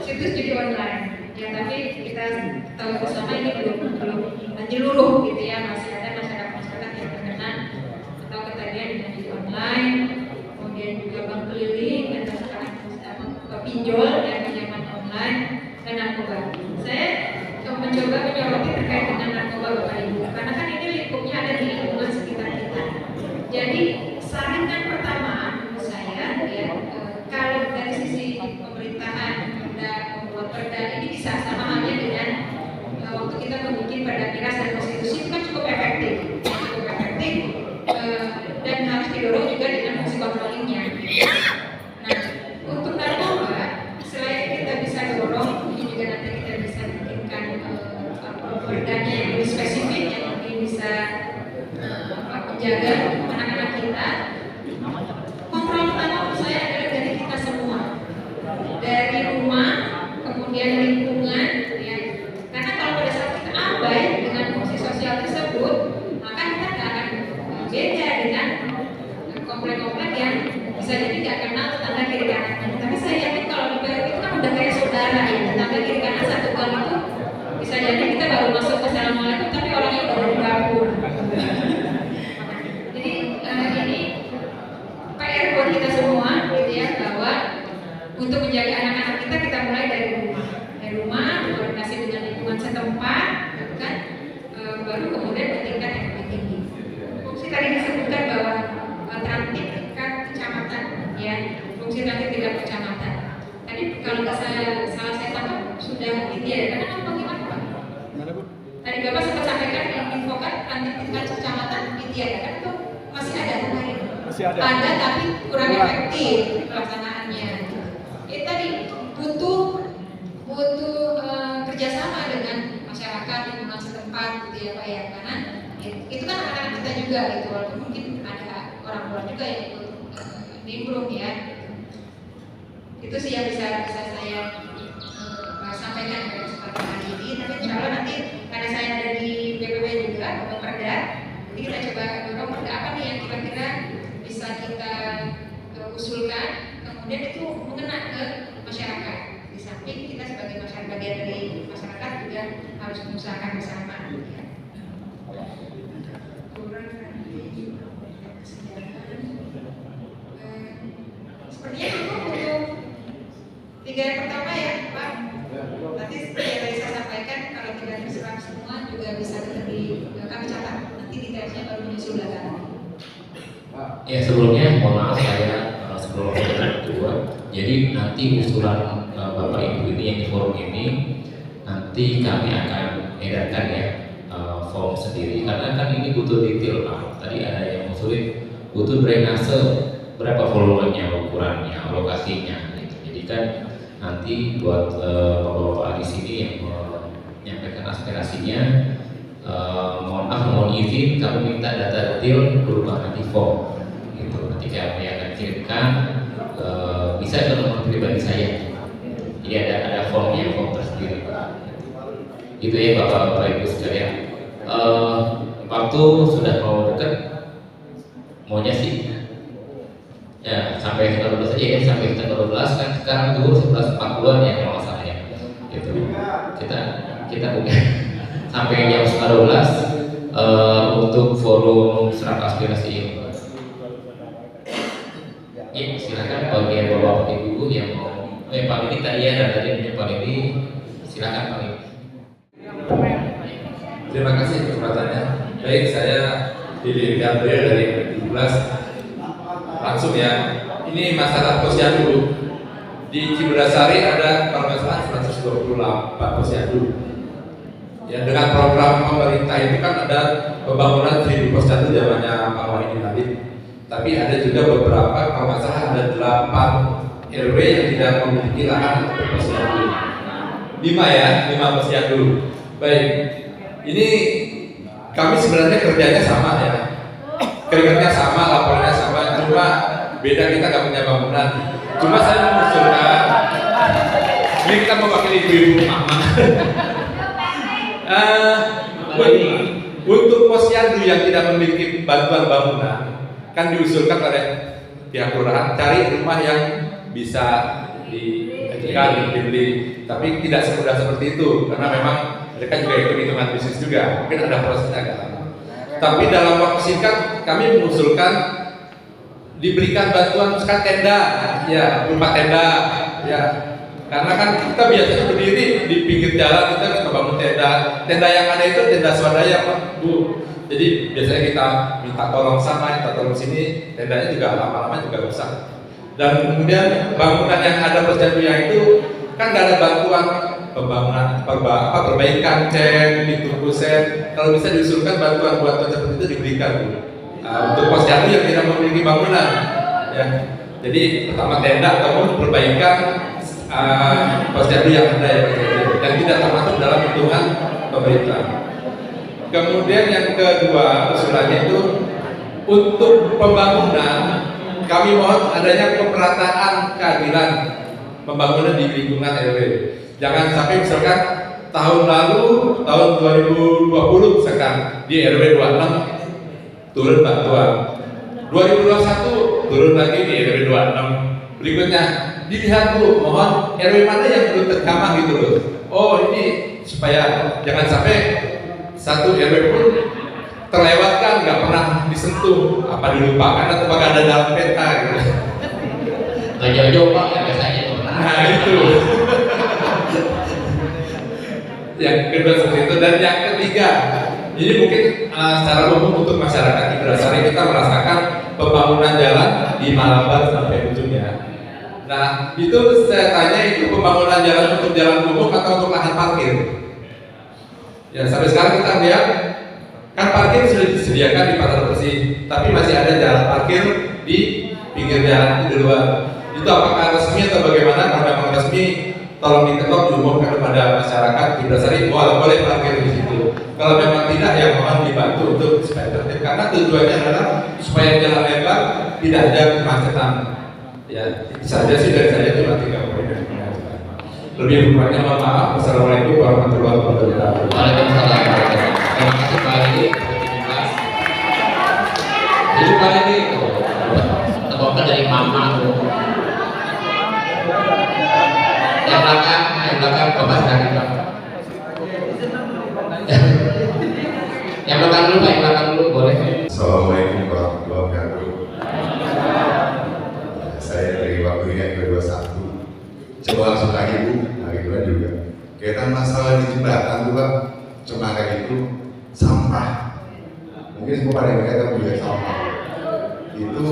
situs judi online. Ya, tapi kita tahu bersama ini belum menyeluruh gitu ya, masih ada masyarakat yang terkena atau ketagihan dengan judi online, kemudian juga bank keliling dan sekarang pinjol dan pinjaman online dan narkoba. Saya mencoba menyoroti terkait dengan narkoba Bapak Ibu, karena kan ini lingkupnya ada di lingkungan sekitar kita. Jadi saringan pertama menurut saya ya, kalau dari sisi pemerintahan membuat perda ini bisa sama halnya dengan waktu kita membuat perda miras dan konstitusi itu kan cukup efektif dan harus didorong juga dengan fungsi kontrolingnya. Nah, untuk narkoba selain kita bisa dorong, ini juga nanti kita bisa bikinkan perdanya yang lebih spesifik yang mungkin bisa menjaga anak-anak kita. Kontrol utama menurut saya adalah dari kita semua, dari rumah, kemudian lingkungan, ya. Karena kalau pada saat kita abai dengan fungsi sosial tersebut, maka kita tidak akan beda dengan komplek-komplek yang bisa jadi tidak kenal tetangga kiri kanannya. Tapi saya yakin kalau di Peru itu kan udah kayak saudara ya, tetangga sebelah kiri kanan satu gang itu bisa jadi kita baru masuk ke Assalamualaikum tapi orangnya udah di dapur. Jadi ini PR buat kita semua gitu ya, bahwa untuk menjaga anak-anak kita mulai dari rumah. Dari rumah berkoordinasi dengan lingkungan setempat, kan? Baru kemudian ke tingkat yang lebih tinggi. Fungsi tadi disebutkan bahwa transit tingkat kecamatan, ya, fungsi transit tingkat kecamatan. Tadi kalau nggak salah saya tangkap sudah ini ya, karena kan bagaimana Pak? Tadi Bapak sempat sampaikan infokan transit tingkat kecamatan ditiadakan, kan itu masih ada kemarin. Ada tapi kurang efektif pelaksanaannya. Tadi butuh kerjasama dengan masyarakat lingkungan setempat gitu ya Pak ya, karena itu kan anak-anak kita juga gitu, walaupun mungkin ada orang luar juga yang ikut nimbrung ya. Itu sih yang bisa saya sampaikan pada kesempatan hari ini. Tapi insya Allah nanti karena saya ada di BPW juga, Perda, jadi kita coba dorong perda apa nih yang kira-kira bisa kita usulkan, kemudian itu mengena ke masyarakat. Di samping kita sebagai masyarakat, bagian dari masyarakat juga harus mengusahakan bersama. Ya. Sepertinya itu untuk 3 yang pertama ya Pak. Nanti seperti yang tadi saya sampaikan, kalau tidak terserap semua juga bisa kami catat. Nanti detailnya baru menyusul belakangan.
Ya sebelumnya mohon maaf saya sebelum kedua. Jadi nanti usulan Bapak Ibu ini yang di forum ini nanti kami akan edarkan ya form sendiri, karena kan ini butuh detail Pak. Tadi ada yang mengusulin butuh drainase berapa volumenya, ukurannya, lokasinya. Gitu. Jadi kan nanti buat bapak-bapak di sini yang menyampaikan aspirasinya, mohon izin kami minta data detail berupa nanti form. Gitu. Nanti kami akan kirimkan, bisa ke nomor pribadi saya. Jadi ada formnya, form tersendiri. Gitu ya bapak-bapak ibu sekalian. Waktu sudah mau dekat, maunya sih ya sampai tanggal 12 aja ya, sampai tanggal 12 kan sekarang dulu 11.40-an ya kalau salah ya. Gitu. Kita bukan sampai jam 12 untuk forum serap aspirasi ini. Ya, silakan bagi bapak ibu yang mau Pak ini tadi ya, dan tadi punya Pak ini silakan Pak ini.
Terima kasih kesempatannya. Baik, saya Didi Andrea dari 17 langsung ya. Ini masalah posyandu. Di Ciberasari ada kalau nggak salah 128 posyandu. Ya, dengan program pemerintah itu kan ada pembangunan 1000 posyandu zamannya Pak Wahidin Habib. Tapi ada juga beberapa kalau nggak salah ada 8 RW yang tidak memiliki lahan untuk posyandu. 5 posyandu. Baik. Ini kami sebenarnya kerjanya sama ya, keringatnya sama, laporannya sama, cuma beda kita nggak punya bangunan. Cuma saya mengusulkan, ini kita mau pakai ibu-ibu mama. Untuk posyandu yang tidak memiliki bantuan bangunan, kan diusulkan oleh pihak kelurahan cari rumah yang bisa diajukan, dibeli. Tapi tidak semudah seperti itu, karena memang mereka juga hitung-hitungan bisnis juga, mungkin ada prosesnya agak lama. Tapi dalam waktu singkat kami mengusulkan diberikan bantuan misalkan tenda, ya berupa tenda, ya. Karena kan kita biasanya berdiri di pinggir jalan, kita bangun tenda. Tenda yang ada itu tenda swadaya Pak, Bu. Jadi biasanya kita minta tolong sana, minta tolong sini, tendanya juga lama-lama juga rusak. Dan kemudian bangunan yang ada posyandu yang itu kan nggak ada bantuan pembangunan, perbaikan cat, pintu kusen. Kalau bisa diusulkan bantuan seperti itu diberikan untuk posyandu yang tidak memiliki bangunan. Ya, jadi pertama tenda ataupun perbaikan posyandu yang ada yang tidak termasuk dalam hitungan pemerintah. Kemudian yang kedua usulannya itu untuk pembangunan kami mohon adanya pemerataan keadilan pembangunan di lingkungan RW. Jangan sampai misalkan tahun lalu, tahun 2020 misalkan di RW 26 turun bantuan, 2021 turun lagi di RW 26. Berikutnya dilihat dulu, mohon RW mana yang belum terjamah gitu loh. ini supaya jangan sampai satu RW pun terlewatkan, nggak pernah disentuh, apa dilupakan atau bahkan ada dalam peta gitu.
Nggak jauh-jauh Pak, ya biasanya itu.
Nah itu. Yang kedua seperti itu, dan yang ketiga, ini mungkin secara umum untuk masyarakat di Brasari kita merasakan pembangunan jalan di Malabar sampai ujungnya. Nah itu saya tanya, itu pembangunan jalan untuk jalan umum atau untuk lahan parkir? Ya sampai sekarang kita lihat kan parkir sudah disediakan di pasar bersih, tapi masih ada jalan parkir di pinggir jalan itu di luar. Itu apakah resmi atau bagaimana? Kalau memang resmi, tolong diketok diumumkan kepada masyarakat di Brasari boleh parkir di situ. Kalau memang tidak, ya mohon dibantu untuk supaya tertib, karena tujuannya adalah supaya jalan lebar, tidak ada kemacetan. Ya, saja sih dari saya cuma 3 poin. Lebih kurangnya mohon maaf. Wassalamualaikum warahmatullahi wabarakatuh.
Waalaikumsalam. Terima kasih Pak Edi. Jadi Pak Edi tebakkan dari mama tuh. Yang belakang Bapak sekali Pak. Yang belakang dulu Pak, yang belakang dulu boleh.
Assalamualaikum warahmatullahi wabarakatuh. Saya dari waktu yang ke-21. Coba langsung lagi Bu, hari kedua juga. Kaitan masalah di jembatan tuh Pak, cuma kayak gitu, sampah. Mungkin semua pada mereka punya sampah. Itu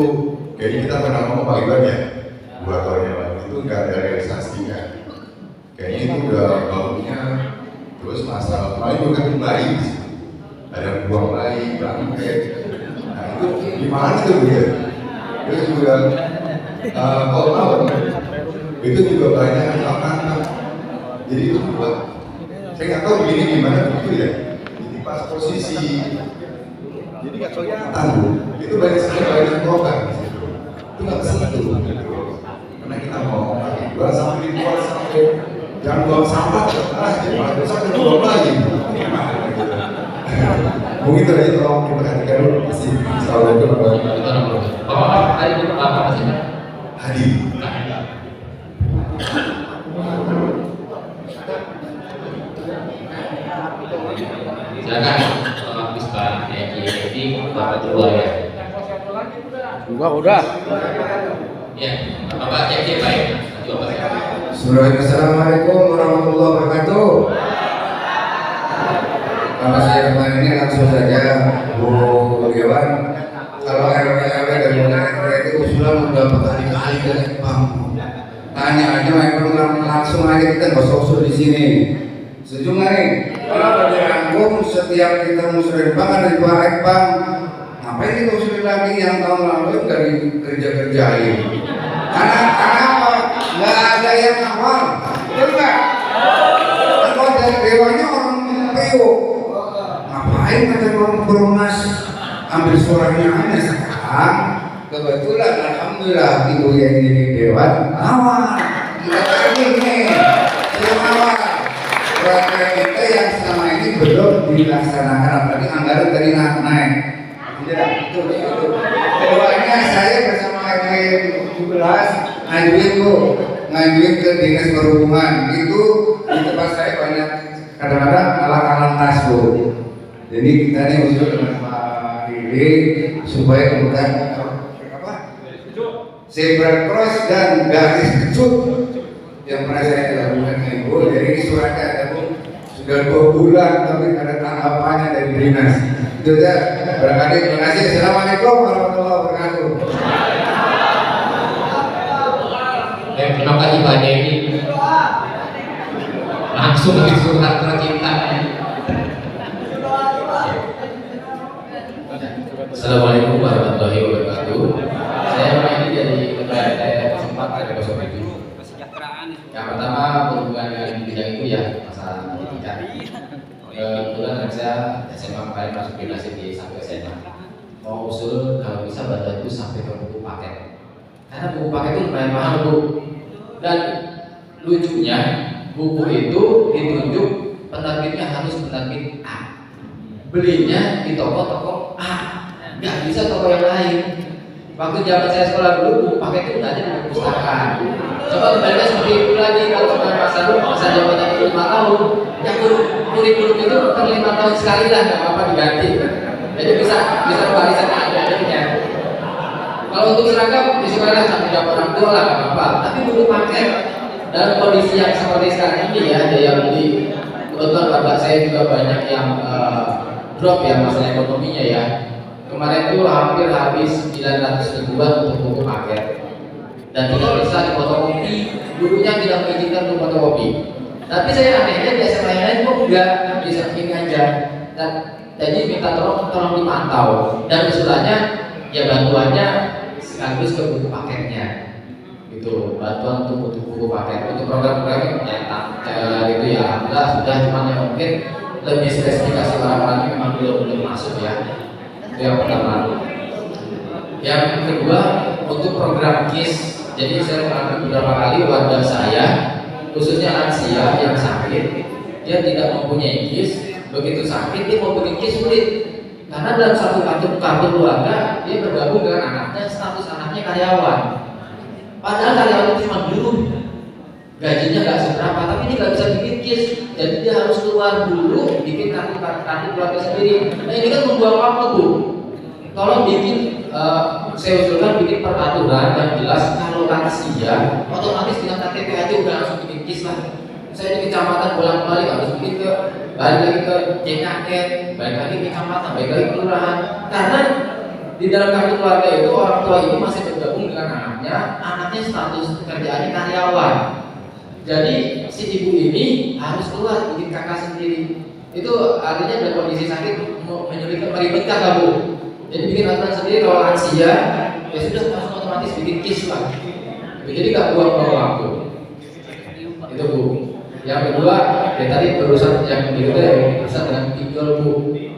kayaknya kita pernah ngomong Pak Iwan ya, 2 tahun yang lalu itu nggak ada realisasinya. Kayaknya itu udah baunya. Terus masalah paling juga kan bayi di situ. Ada buang bayi, bangkai. Nah itu gimana tuh Bu ya? Terus juga kalau tahun itu juga banyak anak-anak. Jadi itu juga saya nggak tahu begini gimana begitu ya. Jadi pas posisi jadi nggak kelihatan Bu. Itu banyak sekali banyak program di situ. Itu nggak kesentuh gitu. Karena kita mau jual sampai dibuat sampai jangan buang sampah jadi malah besok kita buang lagi. Mungkin itu aja, tolong diperhatikan dulu. Assalamualaikum warahmatullahi wabarakatuh.
Bapak hari ini Bapak masih
Hadi.
Silakan habis Pak Edi, Bapak keluar ya.
Enggak, udah.
Ya, Bapak Edi baik.
Assalamualaikum warahmatullahi wabarakatuh. Kalau saya kemarin ini langsung saja Bu Dewan. Kalau RW dari mulai itu usulan udah berkali-kali ke Ekpam. Tanya aja memang langsung aja kita nggak usah usul di sini. Setuju nggak nih? Kalau dirangkum setiap kita musrembang ada di Pak Ekpam. Ngapain kita usulin lagi yang tahun lalu nggak dikerja-kerjain? Karena apa? Nggak ada yang awal, betul nggak? Kalau dari dewanya orang PO, ngapain kata orang Perumnas ambil suaranya aja sekarang? Kebetulan, alhamdulillah ibu yang jadi dewan awal. Kita lagi nih, yang awal. Program kita yang selama ini belum dilaksanakan, apalagi anggaran tadi naik. Tidak, itu. Keduanya saya bersama RW 17 ngajuin ke Dinas Perhubungan. Itu di tempat saya banyak kadang-kadang alat-alat tas Bu. Jadi kita ini usul dengan Pak Diri supaya kemudian zebra cross dan garis kecut yang pernah saya lakukan Ibu. Jadi suratnya ada pun sudah 2 bulan tapi ada tanggapannya dari dinas. Itu saja. Barangkali terima kasih. Assalamualaikum warahmatullahi wabarakatuh.
Terima kasih Pak Edi. Langsung di surat tercinta. Assalamualaikum warahmatullahi wabarakatuh. Saya Pak Edi dari KPRT 4 RW 07. Yang pertama berhubungan dengan bidang itu ya masalah pendidikan. Kebetulan saya SMA kemarin masuk gimnasium di sampai SMA. Mau usul kalau bisa bantuan itu sampai ke buku paket. Karena buku paket itu lumayan mahal Bu. Dan lucunya buku itu ditunjuk penerbitnya harus penerbit A. Belinya di toko-toko A, nggak bisa toko yang lain. Waktu zaman saya sekolah dulu buku paket itu nggak ada di perpustakaan. Coba kembalikan seperti itu lagi kalau masa jabatan 5 tahun
tahun, yang kurikulum itu per 5 tahun sekali lah, nggak apa-apa diganti. Jadi bisa barisan adanya. Kalau untuk seragam, disukai lah tanggung jawab orang tua lah, nggak apa-apa. Tapi butuh paket dalam kondisi yang seperti sekarang ini ya, ada yang beli. Kebetulan bapak saya juga banyak yang drop ya masalah ekonominya ya. Kemarin tuh hampir habis 900 ribuan untuk buku paket dan tidak bisa di fotokopi, gurunya tidak mengizinkan untuk fotokopi. Tapi saya anehnya di SMA lain kok enggak, bisa begini aja. Dan jadi minta tolong dipantau dan usulannya ya bantuannya sekaligus ke buku paketnya. Gitu, bantuan untuk buku paket untuk program-program yang itu ya alhamdulillah sudah, cuman yang mungkin lebih spesifikasi orang-orang memang belum masuk ya. Itu yang pertama. Yang kedua untuk program KIS, jadi saya mengalami beberapa kali warga saya khususnya lansia yang sakit, dia tidak mempunyai KIS, begitu sakit dia mau bikin KIS sulit karena dalam satu kartu keluarga dia bergabung dengan anaknya, status anaknya karyawan. Padahal karyawan itu cuma buruh, gajinya nggak seberapa, tapi dia nggak bisa bikin KIS, jadi dia harus keluar dulu bikin kartu keluarga sendiri. Nah ini kan membuang waktu Bu. Tolong bikin, saya usulkan bikin peraturan yang jelas kalau lansia, otomatis dengan KTP aja udah langsung bikin KIS lah. Saya di kecamatan bolak-balik harus bikin balik lagi ke JKN, balik lagi ke kecamatan, balik lagi ke kelurahan, karena di dalam kartu keluarga itu orang tua itu masih bergabung dengan anaknya status pekerjaannya karyawan. Jadi si ibu ini harus keluar bikin kakak sendiri. Itu artinya dalam kondisi sakit menyulitkan, meribetkan kamu. Jadi bikin aturan sendiri kalau lansia, ya sudah langsung otomatis bikin KIS lah. Jadi nggak buang-buang waktu. Itu Bu. Yang kedua, ya tadi berurusan yang berikutnya yang berurusan dengan pinjol Bu.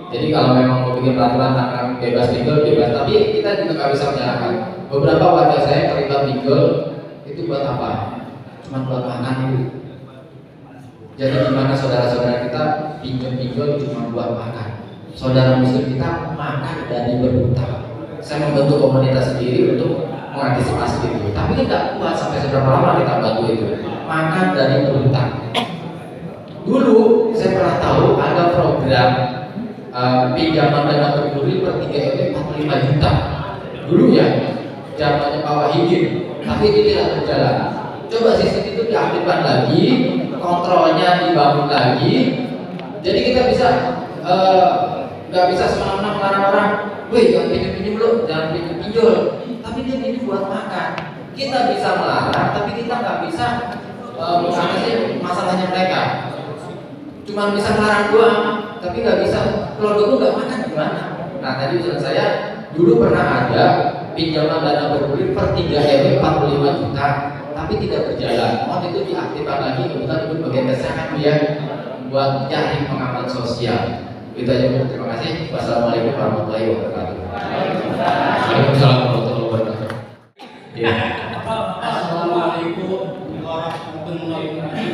Jadi kalau memang mau bikin peraturan tentang bebas pinjol, bebas. Tapi kita juga nggak bisa menyalahkan. Beberapa warga saya terlibat pinjol itu buat apa? Cuma buat makan Bu. Jadi gimana saudara-saudara kita pinjol cuma buat makan? Saudara muslim kita makan dari berhutang. Saya membentuk komunitas sendiri untuk mengantisipasi itu. Tapi tidak kuat sampai seberapa lama kita bantu itu. Makan dari berhutang. Dulu saya pernah tahu ada program pinjaman dana berkumpul per 3 RW 45 juta. Dulu ya, zamannya Pak Wahidin. Tapi ini tidak berjalan. Coba sistem itu diaktifkan lagi, kontrolnya dibangun lagi. Jadi kita bisa nggak bisa semena-mena melarang orang, wih jangan pinjam dulu, jangan pinjol. Tapi dia ini buat makan. Kita bisa melarang, tapi kita nggak bisa mengatasi masalahnya mereka. Cuma bisa melarang doang, tapi nggak bisa. Keluarga gue nggak makan gimana? Nah tadi usul saya dulu pernah ada pinjaman dana bergulir per 3 RW 45 juta, tapi tidak berjalan. Mohon itu diaktifkan lagi, kebetulan itu bagian kesehatan ya, buat jaring pengaman sosial. Itu aja Bu, terima kasih. Wassalamualaikum warahmatullahi wabarakatuh.
Waalaikumsalam warahmatullahi wabarakatuh. Ya.
Assalamualaikum warahmatullahi wabarakatuh.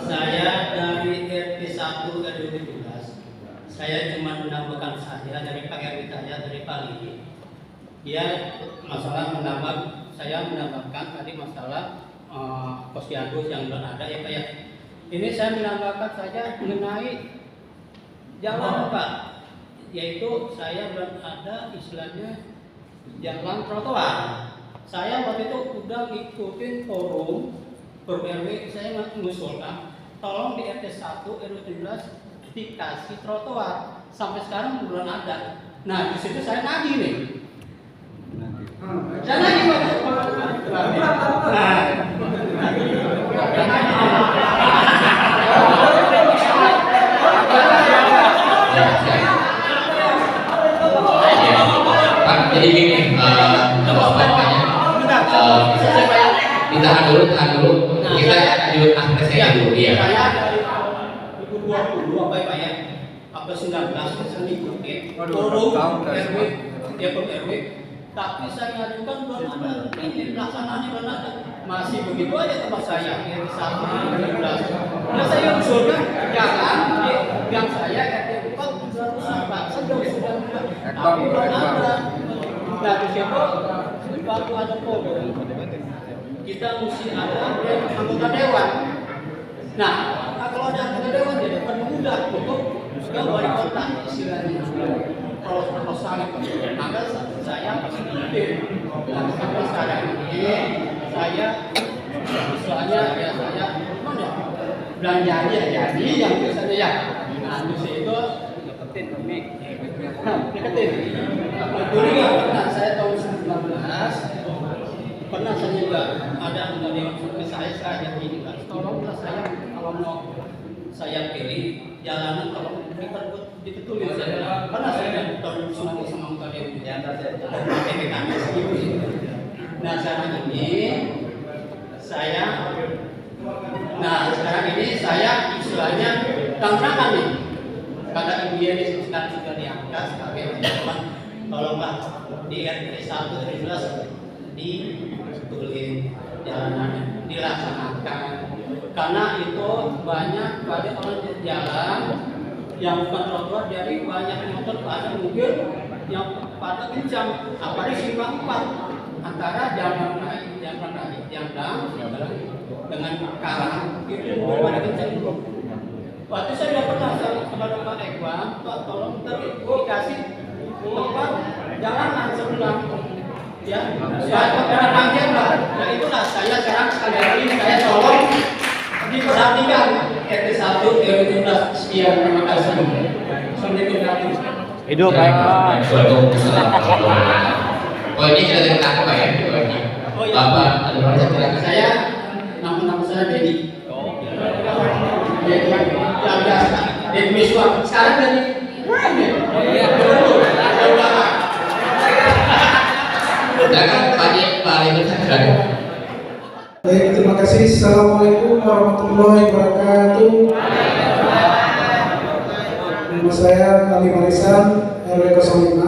Saya dari RT 1 RW 17. Saya cuma menambahkan saja dari Pak RW saya dari Pak Lili. Dia masalah saya menambahkan tadi masalah posyandu yang belum ada ya Pak ya. Ini saya menambahkan saja mengenai jalan Pak, yaitu saya belum ada istilahnya jalan trotoar. Saya waktu itu udah ngikutin forum RW, saya mengusulkan tolong di RT 1 RW 17 dikasih trotoar. Sampai sekarang belum ada. Nah di situ saya nagih nih. Saya nagih Pak.
Jadi gini, ditahan dulu, kita dulu apresiasi dulu ya.
Saya 2020 apa ya Pak ya? Apa 19 saya ngikutin forum RW, ya RW. Tapi saya ngajukan belum ada, ini pelaksanaannya belum ada. Masih begitu aja tempat saya RW 1 19. Nah saya usulkan jangan yang saya RT 4 sudah rusak Pak, sudah tapi belum ada. Nah di situ waktu ada forum kita mesti ada anggota dewan. Nah, kalau ada anggota dewan jadi mudah untuk ke wali kota istilahnya. Kalau proposal itu, maka saya pimpin. Nah, sampai sekarang ini saya istilahnya ya saya mana belanja aja jadi yang biasanya ya. Nah, di situ deketin. Dulu ya pernah saya tahun 19 pernah saya juga ada anggota dewan saya ini kan tolonglah saya kalau mau saya pilih jalanan kalau dibetulin saya pernah saya tahun 19 sama anggota dewan di antara saya pakai mekanisme gitu. Nah sekarang ini saya istilahnya tantangan nih karena ibu ini sekarang sudah diangkat sebagai teman tolonglah di RT 1 RT 11 dibetulin jalanannya dilaksanakan karena itu banyak pada orang jalan yang bukan trotoar jadi banyak motor pada mungkin yang pada kencang apalagi simpang 4 antara jalan yang dengan karang itu pada kencang waktu saya sudah pernah kepada Pak Ekbang Pak tolong dikasih tempat jalanan sebelah ya, saya panjang lah. Nah itulah saya sekarang sekali lagi saya tolong diperhatikan RT 1 2017 sekian terima kasih. Assalamualaikum.
Hidup baik Pak. Oh ini sudah ditangkap Pak ya?
Oh iya.
Bapak ada berapa silakan.
Saya nama saya Dedi. Dedi Miswa. Sekarang dari iya.
Baik, terima kasih. Assalamualaikum warahmatullahi wabarakatuh. Nama saya Ali Marisan, RW 05.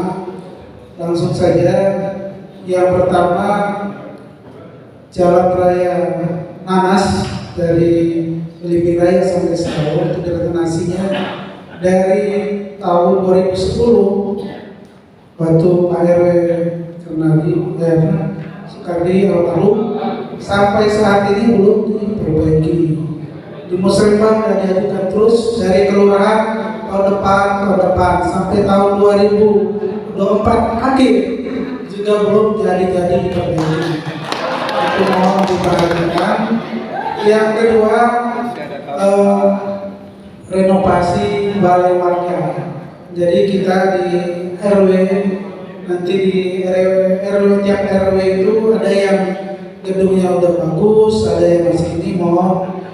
Langsung saja. Yang pertama, Jalan Raya Nanas dari Belimbing Raya sampai Sekaur itu retenasinya dari tahun 2010 waktu Pak RW Soekardi almarhum sampai saat ini belum diperbaiki. Di Musrembang dan diajukan terus dari kelurahan tahun depan sampai tahun 2024 akhir juga belum jadi diperbaiki. Itu mohon diperhatikan. Yang kedua renovasi balai warga. Jadi kita di RW nanti di RW tiap RW itu ada yang gedungnya udah bagus, ada yang masih ini mohon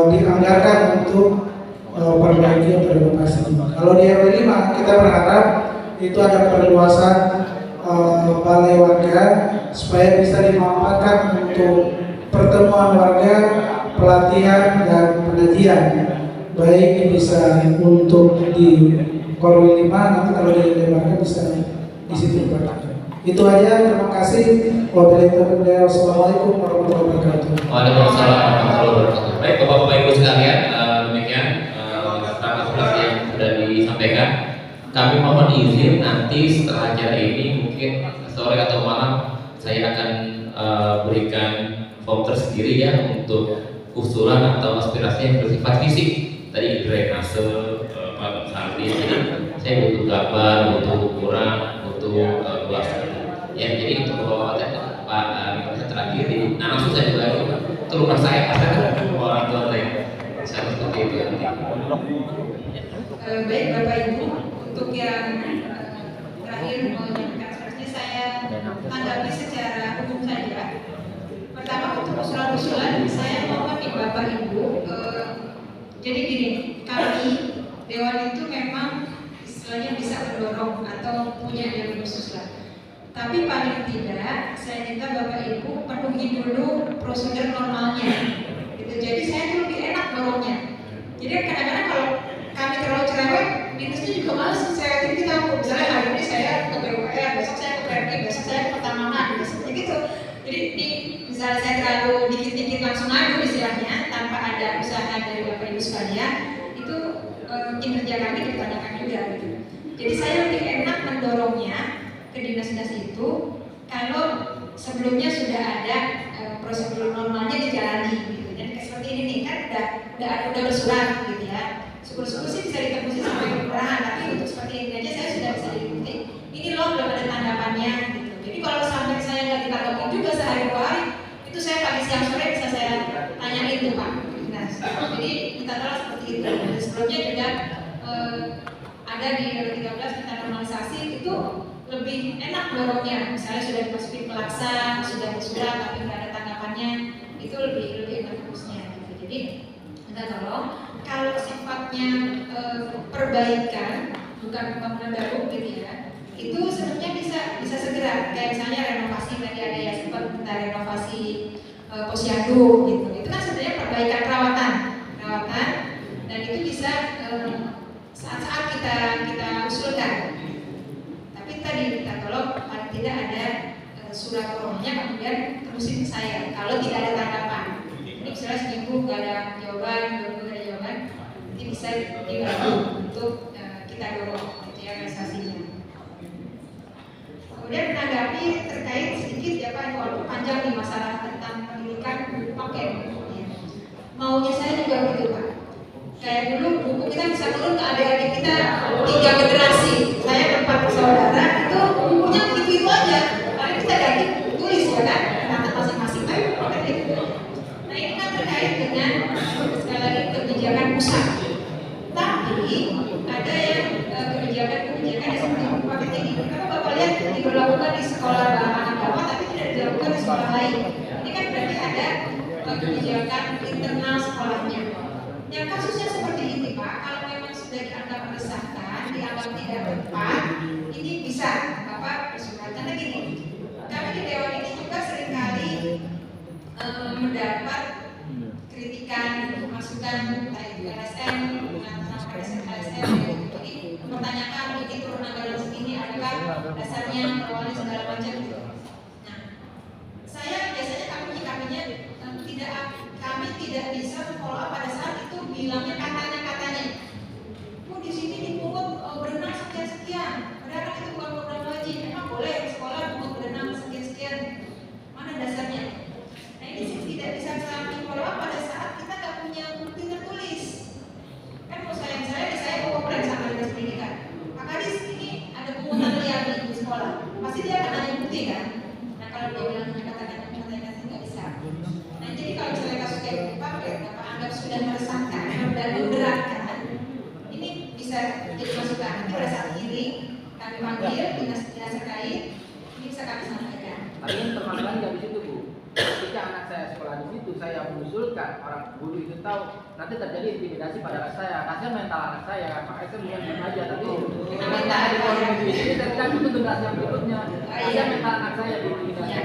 dianggarkan untuk perbaiki atau renovasi. Kalau di RW 5 kita berharap itu ada perluasan balai warga supaya bisa dimanfaatkan untuk pertemuan warga, pelatihan dan pengajian. Baik bisa untuk di Korwil 5 nanti kalau di warga bisa di situ berkata. Itu aja, terima kasih. Wassalamualaikum warahmatullahi wabarakatuh.
Waalaikumsalam warahmatullahi wabarakatuh. Baik Bapak-Bapak Ibu sekalian, demikian transkripsi yang sudah disampaikan. Kami mohon izin nanti setelah acara ini mungkin sore atau malam saya akan berikan form tersendiri ya untuk usulan atau aspirasi yang bersifat fisik. Tadi drainase, Pak Sardi, jadi saya butuh gambar, butuh ukuran, butuh luas. Ya, jadi untuk Bapak terakhir di langsung saya juga itu rumah saya orang tua saya seperti itu nanti.
Baik Bapak Ibu, untuk yang terakhir menyampaikan seperti saya tanggapi secara umum saja. Pertama untuk usulan-usulan saya mohon nih Bapak Ibu, jadi gini, kami Dewan itu memang istilahnya bisa mendorong atau punya jalur khusus lah. Tapi paling tidak saya minta Bapak Ibu penuhi dulu prosedur normalnya. Gitu. Jadi saya tuh lebih enak dorongnya. Jadi kadang-kadang kalau kami terlalu cerewet, dinasnya juga males saya kita misalnya hari ini saya ke BUMN, besok saya ke PRD, besok saya ke Pertamanan, besoknya gitu. Jadi misalnya saya terlalu dikit-dikit langsung adu istilahnya tanpa ada usaha dari Bapak Ibu sekalian, itu kinerja kami ditanyakan juga gitu. Jadi saya lebih enak mendorongnya ke dinas-dinas itu kalau sebelumnya sudah ada prosedur normalnya dijalani gitu. Dan seperti ini nih kan udah bersurat gitu ya. Syukur-syukur sih bisa ditembusi sampai kelurahan, tapi untuk seperti ini aja saya sudah bisa diikuti. Ini loh belum ada tanggapannya gitu. Jadi kalau sampai saya nggak ditanggapi juga sehari 2 hari, itu saya pagi siang sore bisa saya tanyain tuh Pak. Nah, jadi kita tolak seperti itu. Dan sebelumnya juga ada di 13 kita normalisasi itu lebih enak dorongnya. Misalnya sudah dimasukin ke laksa, sudah bersurat tapi nggak ada tanggapannya, itu lebih enak terusnya. Gitu. Jadi kita tolong. Kalau sifatnya perbaikan, bukan pembangunan baru gitu ya, itu sebenarnya bisa segera. Kayak misalnya renovasi tadi ada yang sempat kita renovasi posyandu gitu. Itu kan sebenarnya perbaikan perawatan, dan itu bisa saat-saat kita usulkan. Tapi tadi kita tolong paling tidak ada surat tolongnya kemudian terusin ke saya. Kalau tidak ada tanggapan, ini misalnya seminggu nggak ada jawaban, 2 minggu nggak ada jawaban, ini bisa dibantu untuk kita dorong gitu ya realisasinya. Kemudian menanggapi terkait sedikit ya Pak, walaupun panjang nih masalah tentang pendidikan buku paket. Ya. Maunya saya juga gitu Pak. Kayak dulu buku kita bisa turun ke adik-adik kita 3 generasi. Saya berempat bersaudara itu bukunya gitu aja. Paling kita ganti tulis ya kan, kata masing-masing kan gitu. Nah ini kan terkait dengan sekali lagi kebijakan pusat. Tapi ada yang kebijakan-kebijakan yang seperti buku paket ini. Karena Bapak lihat diberlakukan di sekolah anak Bapak, tapi tidak dilakukan di sekolah lain. Ini kan berarti ada kebijakan internal sekolahnya. Yang kasusnya seperti ini Pak, kalau memang sudah dianggap meresahkan, dianggap tidak tepat, ini bisa Bapak bersurat. Karena gini, kami di Dewan ini juga seringkali mendapat kritikan, masukan dari LSM, LSM, jadi mempertanyakan ini turun anggaran segini, adakah dasarnya perwali segala macam. Nah, saya biasanya kami menyikapinya kami tidak bisa follow up pada saat itu bilangnya katanya. Bu di sini dipungut berenang sekian. Padahal kan itu bukan program wajib. Memang boleh sekolah pungut berenang sekian. Mana dasarnya? Nah ini sih tidak bisa kami follow up pada saat kita nggak punya bukti tertulis. Kan kalau saya kooperatif sama dinas pendidikan. Pak Kadis ini ada pungutan liar di sekolah. Pasti dia akan nanya bukti kan? Nah kalau dia bilang katanya nggak bisa. Nah jadi kalau misalnya kasus kayak gini Pak anggap sudah meresahkan dan memberatkan, ini bisa jadi masukan. Nanti pada saat hearing kami panggil dinas terkait, ini bisa kami sampaikan.
Tapi yang permasalahan nggak di situ Bu. Ketika anak saya sekolah di situ, saya mengusulkan orang guru itu tahu, nanti terjadi intimidasi pada anak saya. Kasihan mental anak saya, makanya saya mungkin aja. Tapi kita minta di forum ini, kita itu generasi yang berikutnya. Kasihan mental anak saya diintimidasi.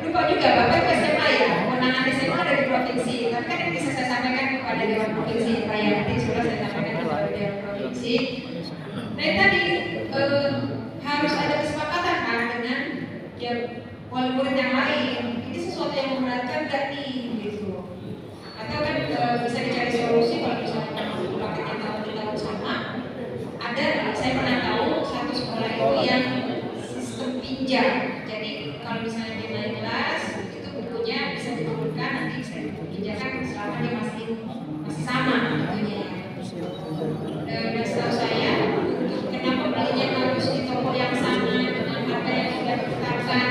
Lupa juga Bapak SMA ya, kewenangan SMA ada di provinsi. Tapi kan yang bisa saya sampaikan kepada Dewan Provinsi, Pak ya, nanti sudah saya sampaikan kepada Dewan Provinsi. Nah tadi harus ada kesepakatan kan dengan ya wali murid yang lain. Ini sesuatu yang memberatkan nggak nih gitu. Atau kan bisa dicari solusi kalau misalnya paketnya tahun sama. Ada saya pernah tahu satu sekolah itu yang sistem pinjam. Jadi kalau misalnya dia naik kelas itu bukunya bisa diturunkan, nanti bisa dipinjamkan selama dia masih sama bukunya. Dan setahu saya kenapa belinya harus di toko yang sama dengan harga yang sudah ditetapkan.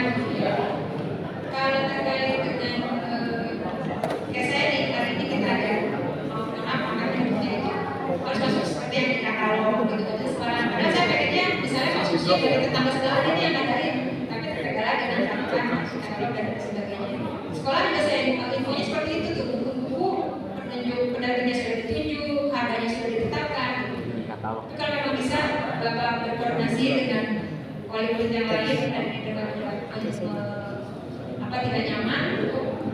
Kalau terkait dengan kayak saya nih hari ini kita ada kenapa harganya itu harus masuk seperti yang di katalog gitu sekarang. Padahal saya pengennya misalnya kasusnya dari tetangga segala ini yang ngadain, tapi terkait lagi dengan katalog dan sebagainya. Sekolah juga saya infonya seperti itu tuh, buku penunjuk penerbitnya sudah ditunjuk, harganya sudah ditetapkan. Tapi kalau memang bisa Bapak berkoordinasi dengan wali murid yang lain dan dengan apa tidak nyaman,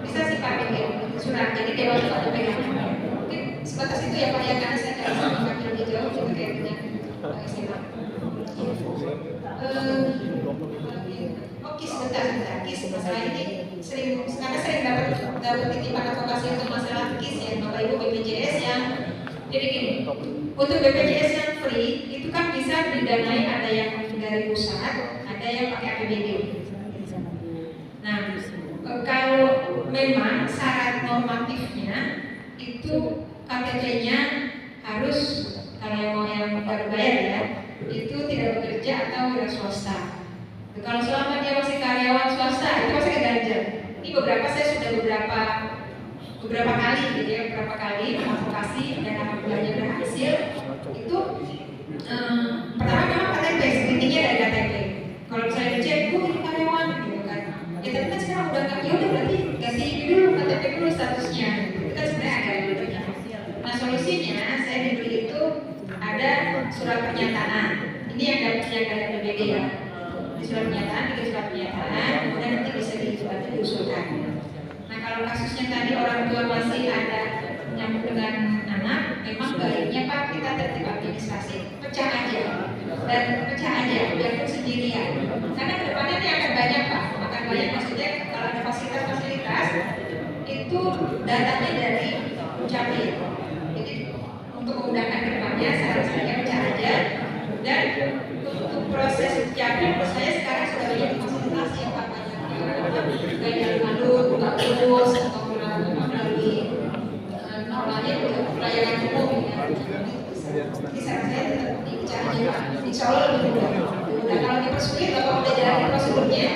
bisa sih Pak bikin surat. Jadi Dewan itu ada pegangan. Mungkin sebatas itu ya Pak ya, karena saya tidak bisa mengambil lebih jauh terkait dengan SMA. Oke sebentar. KIS masalah ini karena sering dapat titipan advokasi untuk masalah KIS ya Bapak Ibu BPJS yang jadi gini, untuk BPJS yang free itu kan bisa didanai, ada yang dari pusat, ada yang pakai APBD. Nah, kalau memang syarat normatifnya itu KTP-nya harus, kalau yang mau yang baru bayar ya, itu tidak bekerja atau wira swasta. Kalau selama dia masih karyawan swasta itu masih keganjel. Ini saya sudah beberapa kali gitu ya, beberapa kali advokasi dan alhamdulillahnya berhasil. Itu pertama memang KTP, intinya dari KTP. Kalau misalnya dicek, ini karyawan gitu kan. Ya tapi kan sekarang udah nggak, ya udah berarti ganti dulu KTP dulu statusnya. Itu kan sebenarnya agak ribet. Nah solusinya saya diberi itu ada surat pernyataan. Ini yang dari BPD ya. Di surat pernyataan, kemudian nanti bisa diusulkan. Nah kalau kasusnya tadi orang tua masih ada nyambung dengan anak, memang baiknya Pak kita tertib administrasi, pecah aja biarpun sendirian. Karena kedepannya ini akan banyak Pak, maksudnya kalau ada fasilitas itu datanya dari Dukcapil. Jadi untuk memudahkan kedepannya seharusnya pecah aja. Dan untuk proses Dukcapil menurut saya sekarang sudah banyak fasilitasi yang Pak, banyak alur, buka kudus atau melalui normalnya pelayanan umum ya. Jadi saya tetap dicari, insya Allah lebih mudah. Nah kalau dipersulit, Bapak udah jalan prosedurnya,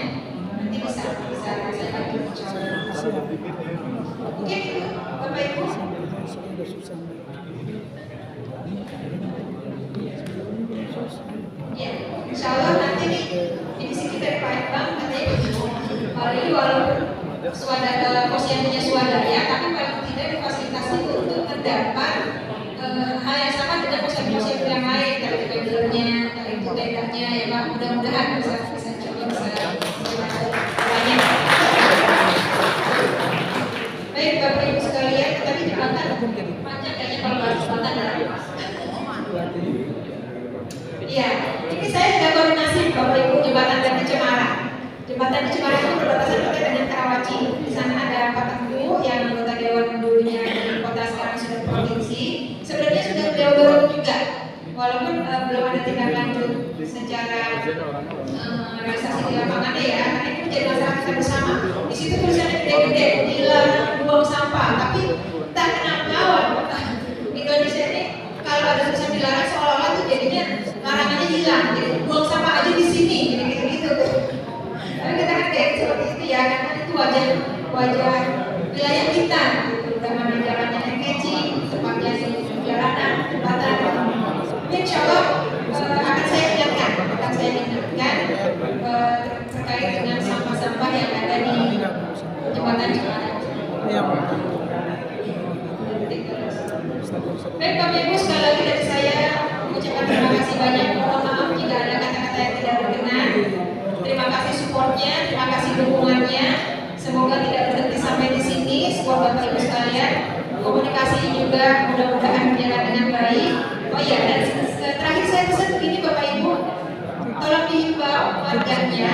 nanti bisa saya bantu insya Allah. Oke, Bapak Ibu. Ya, insya Allah nanti di sini dari Pak Iqbal katanya ini walaupun posyandunya swadaya, tapi paling tidak difasilitasi untuk terdapat hal yang sama dengan posyandu yang lain, dari vendornya, dari tendanya ya Pak. Mudah-mudahan bisa banyak. Baik Bapak Ibu sekalian, tadi jembatan panjang kayaknya kalau bahas jembatan ya. Iya, ini saya sudah koordinasi Bapak Ibu jembatan dari Cemara. Jembatan di Cemara itu berbatasan juga dengan Karawaci. Di sana ada Pak Tengku yang anggota dewan dulunya di kota, sekarang sudah provinsi. Sebenarnya sudah beliau dorong juga, walaupun belum ada tindak lanjut secara realisasi di lapangan ya, karena itu menjadi masalah kita bersama. Di situ tulisannya gede-gede, dilarang buang sampah, tapi entah kenapa Indonesia ini kalau ada tulisan dilarang seolah-olah itu jadinya larangannya hilang, jadi buang sampah aja di sini, jadi gitu-gitu. Tapi kita kan kayak seperti itu ya, karena itu wajah wilayah kita, gitu. Udah mana jalannya yang kecil, tempatnya di jalanan, jembatan. Insya Allah akan saya ingatkan terkait dengan sampah-sampah yang ada di jembatan Cemara. Baik Bapak Ibu, sekali lagi dari saya mengucapkan terima kasih banyak. Mohon maaf jika ada kata-kata yang tidak berkenan. Terima kasih supportnya, terima kasih dukungannya. Semoga tidak berhenti sampai di sini. Semua Bapak Ibu sekalian, komunikasi juga mudah-mudahan berjalan dengan baik. Oh iya, dan terakhir saya pesan begini Bapak Ibu, tolong dihimbau warganya,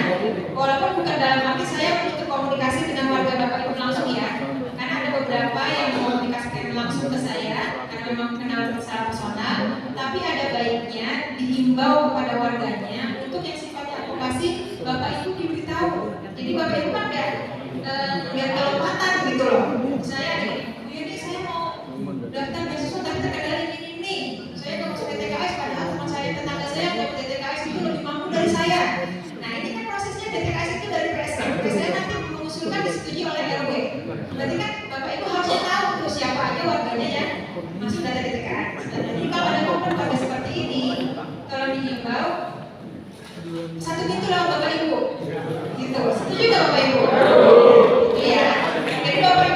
walaupun bukan dalam arti saya untuk komunikasi dengan warga Bapak Ibu langsung ya, karena ada beberapa yang mengkomunikasikan langsung ke saya karena memang kenal secara personal, tapi ada baiknya dihimbau kepada warganya untuk yang sifatnya advokasi Bapak Ibu diberitahu. Jadi Bapak Ibu kan nggak kelopatan gitu loh. Saya ini saya mau daftar beasiswa tapi terkadang ini saya nggak masuk DTKS, padahal teman saya tetangga saya yang dapat DTKS itu lebih mampu dari saya. Nah ini kan prosesnya DTKS itu dari PSM, saya nanti mengusulkan disetujui oleh RW. Berarti kan Bapak Ibu harusnya tahu tuh siapa aja warganya yang masuk data DTKS. Jadi kalau ada korban warga seperti ini, tolong dihimbau satu pintu lewat Bapak Ibu, gitu. Setuju nggak Bapak Ibu? Iya. Jadi Bapak Ibu